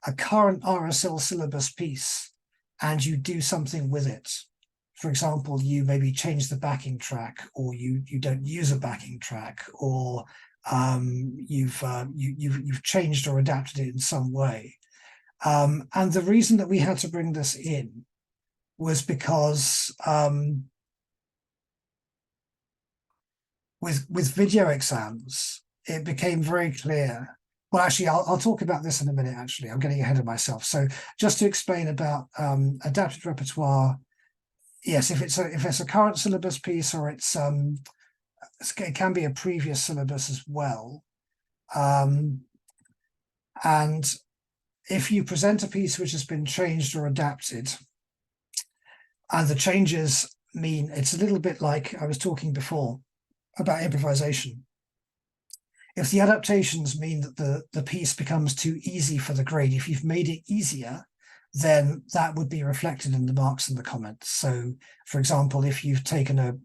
a current RSL syllabus piece and you do something with it. For example, you maybe change the backing track, or you don't use a backing track, or you've changed or adapted it in some way. And the reason that we had to bring this in was because with video exams, it became very clear. Well, actually, I'll talk about this in a minute, actually. I'm getting ahead of myself. So just to explain about adapted repertoire, yes, if it's a current syllabus piece, or it can be a previous syllabus as well. And if you present a piece which has been changed or adapted, and the changes mean, it's a little bit like I was talking before about improvisation. If the adaptations mean that the piece becomes too easy for the grade, if you've made it easier, then that would be reflected in the marks and the comments. So, for example, if you've taken a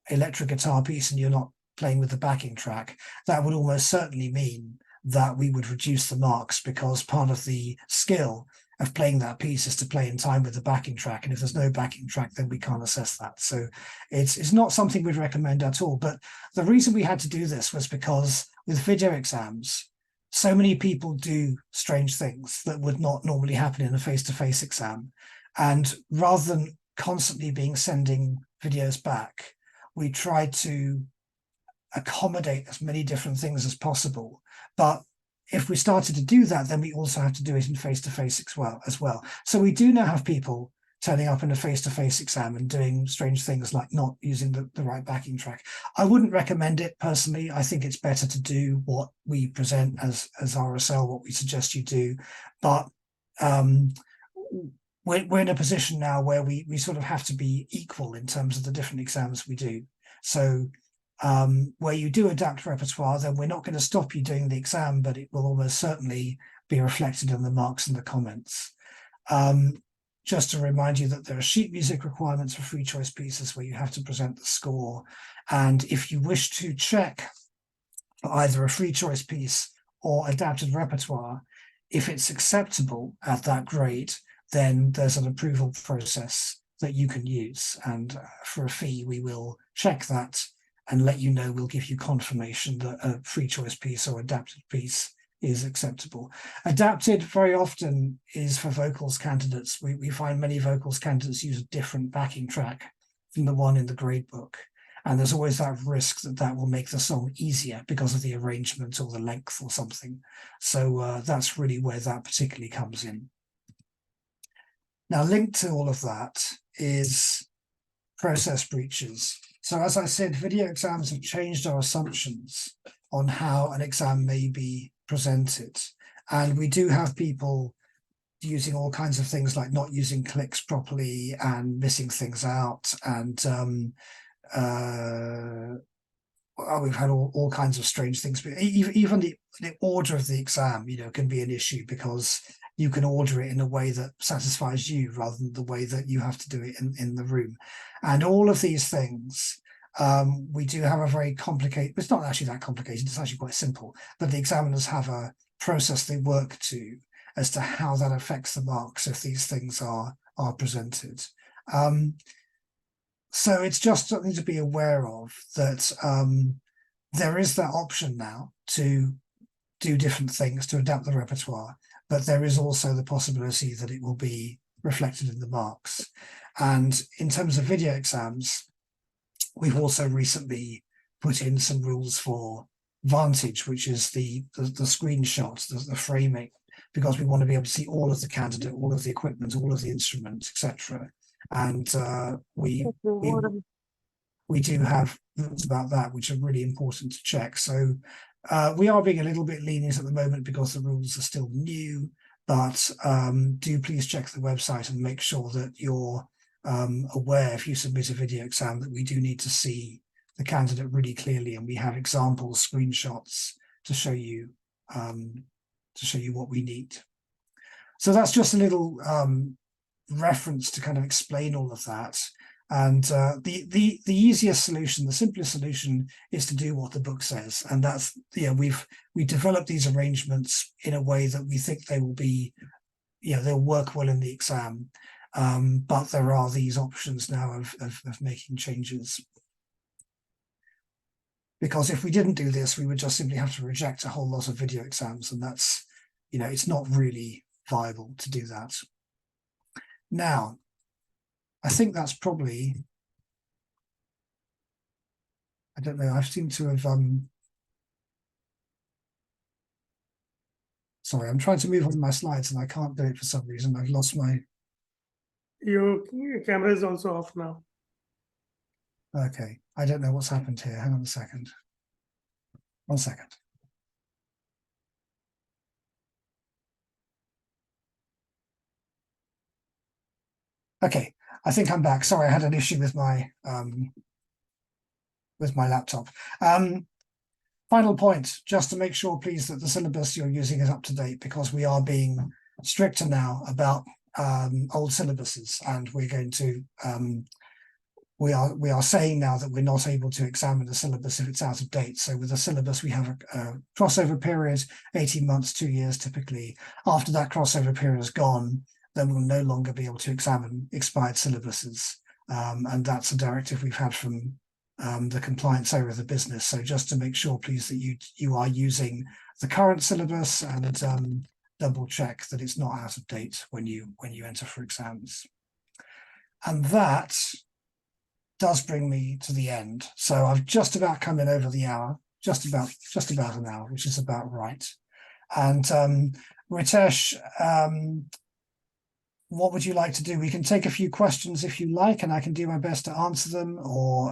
electric guitar piece and you're not playing with the backing track, that would almost certainly mean that we would reduce the marks, because part of the skill of playing that piece is to play in time with the backing track. And if there's no backing track, then we can't assess that. So it's not something we'd recommend at all. But the reason we had to do this was because with video exams, so many people do strange things that would not normally happen in a face-to-face exam. And rather than constantly sending videos back, we tried to accommodate as many different things as possible. But if we started to do that, then we also have to do it in face-to-face as well. So we do now have people turning up in a face-to-face exam and doing strange things like not using the right backing track. I wouldn't recommend it personally. I think it's better to do what we present as RSL, what we suggest you do. But we're in a position now where we sort of have to be equal in terms of the different exams we do. So where you do adapt repertoire, then we're not going to stop you doing the exam, but it will almost certainly be reflected in the marks and the comments. Just to remind you that there are sheet music requirements for free choice pieces where you have to present the score. And if you wish to check for either a free choice piece or adapted repertoire, if it's acceptable at that grade, then there's an approval process that you can use. And for a fee, we will check that and let you know. We'll give you confirmation that a free choice piece or adapted piece is acceptable. Adapted very often is for vocals candidates. We find many vocals candidates use a different backing track from the one in the grade book. And there's always that risk that that will make the song easier because of the arrangement or the length or something. So that's really where that particularly comes in. Now, linked to all of that is process breaches. So as I said, video exams have changed our assumptions on how an exam may be presented. And we do have people using all kinds of things like not using clicks properly and missing things out. And we've had all kinds of strange things. But even the order of the exam, can be an issue because you can order it in a way that satisfies you rather than the way that you have to do it in the room. And all of these things, we do have a very complicated, it's not actually that complicated, it's actually quite simple, but the examiners have a process they work to as to how that affects the marks if these things are presented. So it's just something to be aware of, that there is that option now to do different things, to adapt the repertoire, but there is also the possibility that it will be reflected in the marks. And in terms of video exams, we've also recently put in some rules for Vantage, which is the screenshots, the framing, because we want to be able to see all of the candidate, all of the equipment, all of the instruments, etc. And we do have rules about that, which are really important to check. So we are being a little bit lenient at the moment because the rules are still new, but do please check the website and make sure that you're aware, if you submit a video exam, that we do need to see the candidate really clearly, and we have examples, screenshots to show you what we need. So that's just a little reference to kind of explain all of that. And the easiest solution, the simplest solution, is to do what the book says. And that's, we developed these arrangements in a way that we think they will be, they'll work well in the exam. But there are these options now of making changes. Because if we didn't do this, we would just simply have to reject a whole lot of video exams. And that's, it's not really viable to do that. Now, I think that's probably, I don't know, I seem to have, sorry, I'm trying to move on my slides and I can't do it for some reason. I've lost my... Your camera is also off now. Okay, I don't know what's happened here. Hang on a second. 1 second. Okay, I think I'm back. Sorry, I had an issue with my laptop. Final point, just to make sure, please, that the syllabus you're using is up to date, because we are being stricter now about old syllabuses, and we're going to we are saying now that we're not able to examine the syllabus if it's out of date. So with the syllabus, we have a crossover period, 18 months, 2 years typically. After that crossover period is gone, then we'll no longer be able to examine expired syllabuses. And that's a directive we've had from the compliance area of the business. So just to make sure, please, that you are using the current syllabus and double check that it's not out of date when you enter for exams. And that does bring me to the end. So I've just about come in over the hour, just about an hour, which is about right. And Ritesh, what would you like to do? We can take a few questions if you like, and I can do my best to answer them, or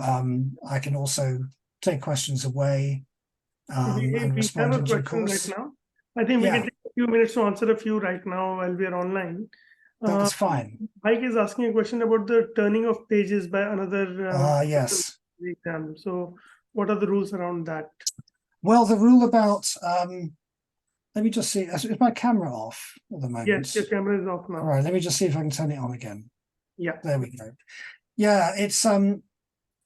I can also take questions away and We respond have a in due question right course. now. I think we Yeah. can take a few minutes to answer a few right now while we are online. That's fine. Mike is asking a question about the turning of pages by another Yes. exam. So what are the rules around that? Well, the rule about let me just see. Is my camera off at the moment? Yes, your camera is off now. All right, let me just see if I can turn it on again. Yeah. There we go. Yeah, it's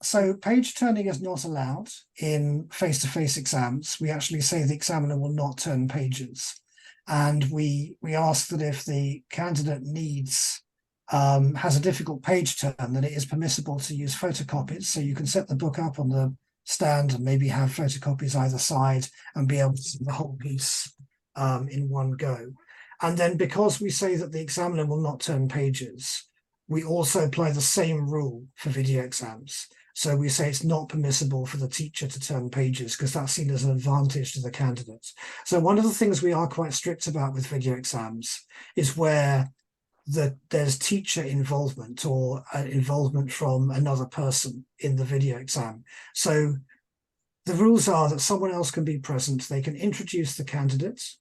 so page turning is not allowed in face-to-face exams. We actually say the examiner will not turn pages. And we ask that if the candidate has a difficult page turn, then it is permissible to use photocopies. So you can set the book up on the stand and maybe have photocopies either side and be able to see the whole piece in one go. And then because we say that the examiner will not turn pages, we also apply the same rule for video exams. So we say it's not permissible for the teacher to turn pages because that's seen as an advantage to the candidate. So one of the things we are quite strict about with video exams is where there's teacher involvement or involvement from another person in the video exam. So the rules are that someone else can be present. They can introduce the candidates.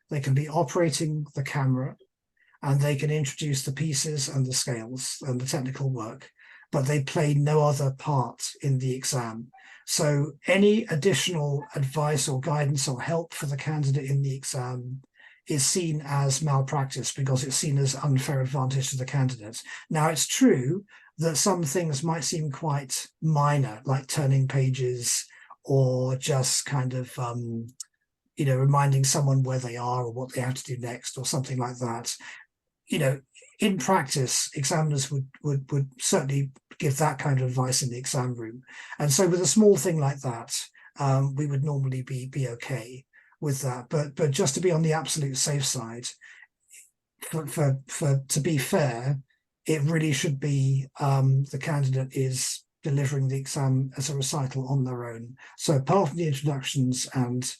They can be operating the camera, and they can introduce the pieces and the scales and the technical work, but they play no other part in the exam. So any additional advice or guidance or help for the candidate in the exam is seen as malpractice because it's seen as unfair advantage to the candidate. Now, it's true that some things might seem quite minor, like turning pages or just kind of reminding someone where they are or what they have to do next or something like that. In practice, examiners would certainly give that kind of advice in the exam room. And so with a small thing like that, we would normally be okay with that. But just to be on the absolute safe side, to be fair, it really should be the candidate is delivering the exam as a recital on their own. So apart from the introductions and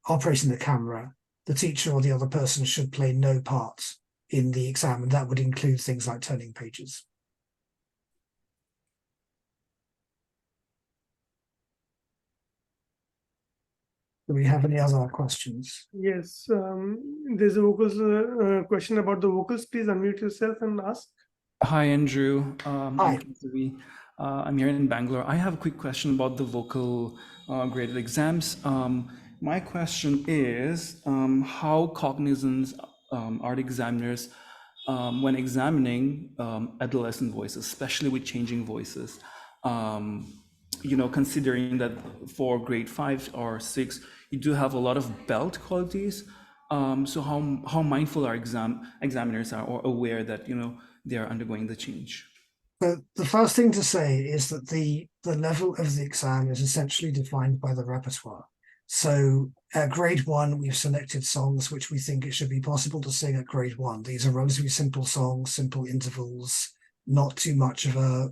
operating the camera, the teacher or the other person should play no part in the exam, and that would include things like turning pages. Do we have any other questions? Yes, there's a vocals question about the vocals. Please unmute yourself and ask. Hi, Andrew. Hi. I'm here in Bangalore. I have a quick question about the vocal graded exams. My question is how cognizant are the examiners when examining adolescent voices, especially with changing voices? Considering that for grade 5 or 6, you do have a lot of belt qualities. So how mindful are examiners are or aware that they are undergoing the change? So the first thing to say is that the level of the exam is essentially defined by the repertoire. So at grade 1, we've selected songs which we think it should be possible to sing at grade 1. These are relatively simple songs, simple intervals, not too much of a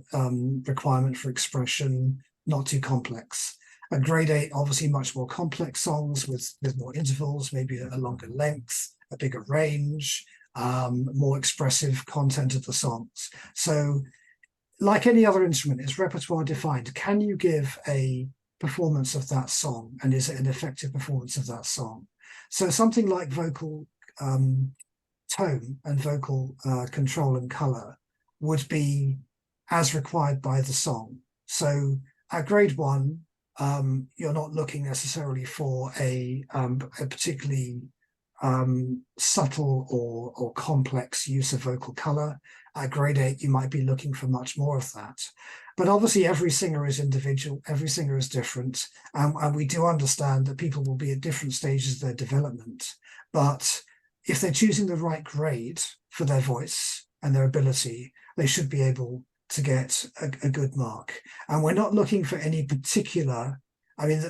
requirement for expression, not too complex. At grade 8, obviously much more complex songs with more intervals, maybe a longer length, a bigger range, more expressive content of the songs. So like any other instrument, it's repertoire defined. Can you give a performance of that song, and is it an effective performance of that song? So something like vocal tone and vocal control and color would be as required by the song. So at grade 1, you're not looking necessarily for a particularly subtle or complex use of vocal color. At grade 8, you might be looking for much more of that. But obviously every singer is individual, every singer is different, and we do understand that people will be at different stages of their development. But if they're choosing the right grade for their voice and their ability, they should be able to get a good mark. And we're not looking for any particular, I mean,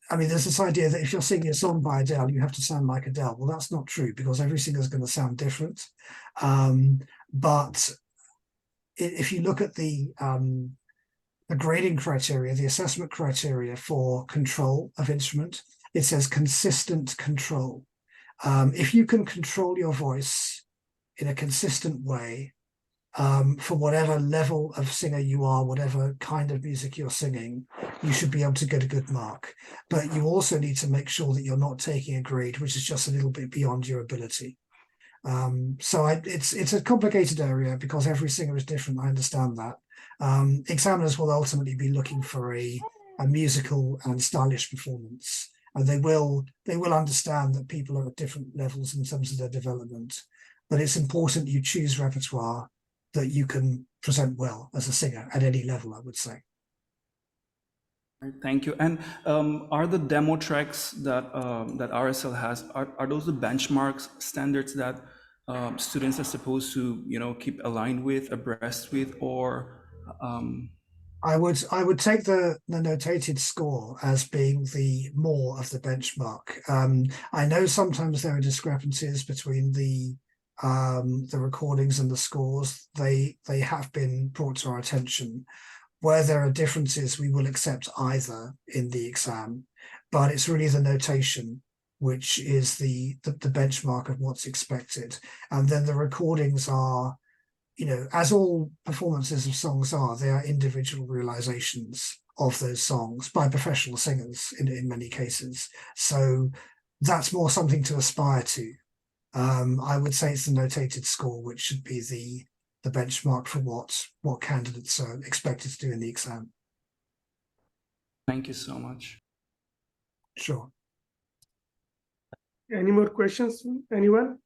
there's this idea that if you're singing a song by Adele, you have to sound like Adele. Well, that's not true, because every singer is going to sound different. But if you look at the grading criteria, the assessment criteria for control of instrument, it says consistent control. If you can control your voice in a consistent way, for whatever level of singer you are, whatever kind of music you're singing, you should be able to get a good mark. But you also need to make sure that you're not taking a grade which is just a little bit beyond your ability. So it's a complicated area because every singer is different. I understand that. Examiners will ultimately be looking for a musical and stylish performance, and they will understand that people are at different levels in terms of their development. But it's important you choose repertoire that you can present well as a singer at any level, I would say. Thank you. And are the demo tracks that that RSL has, are those the benchmarks, standards that students are supposed to, keep aligned with, abreast with, or? I would take the notated score as being the more of the benchmark. I know sometimes there are discrepancies between the recordings and the scores. They have been brought to our attention. Where there are differences, we will accept either in the exam, but it's really the notation which is the benchmark of what's expected. And then the recordings are, as all performances of songs are, they are individual realizations of those songs by professional singers in many cases. So that's more something to aspire to. I would say it's the notated score which should be the benchmark for what candidates are expected to do in the exam. Thank you so much. Sure. Any more questions, anyone?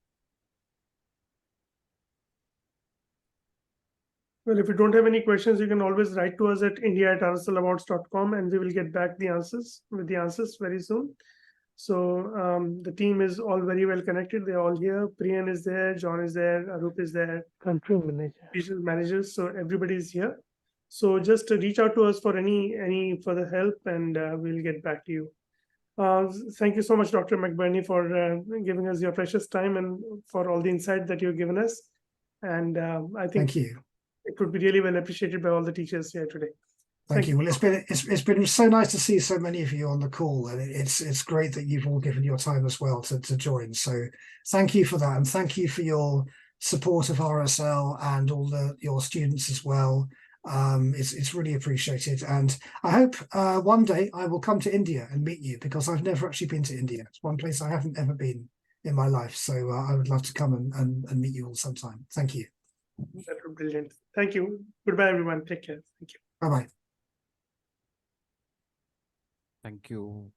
Well, if you don't have any questions, you can always write to us at india@rslawards.com, and we will get back the answers very soon. So the team is all very well connected. They're all here. Priyan is there, John is there, Arup is there, country manager, regional managers. So everybody is here. So just reach out to us for any further help, and we'll get back to you. Thank you so much, Dr. McBirnie, for giving us your precious time and for all the insight that you've given us. And I think thank you. It would be really well appreciated by all the teachers here today. Thank you. Well, it's been so nice to see so many of you on the call, and it's great that you've all given your time as well to join. So thank you for that, and thank you for your support of RSL and all your students as well. It's really appreciated, and I hope one day I will come to India and meet you, because I've never actually been to India. It's one place I haven't ever been in my life, so I would love to come and meet you all sometime. Thank you. That was brilliant. Thank you. Goodbye, everyone. Take care. Thank you. Bye-bye. thank you.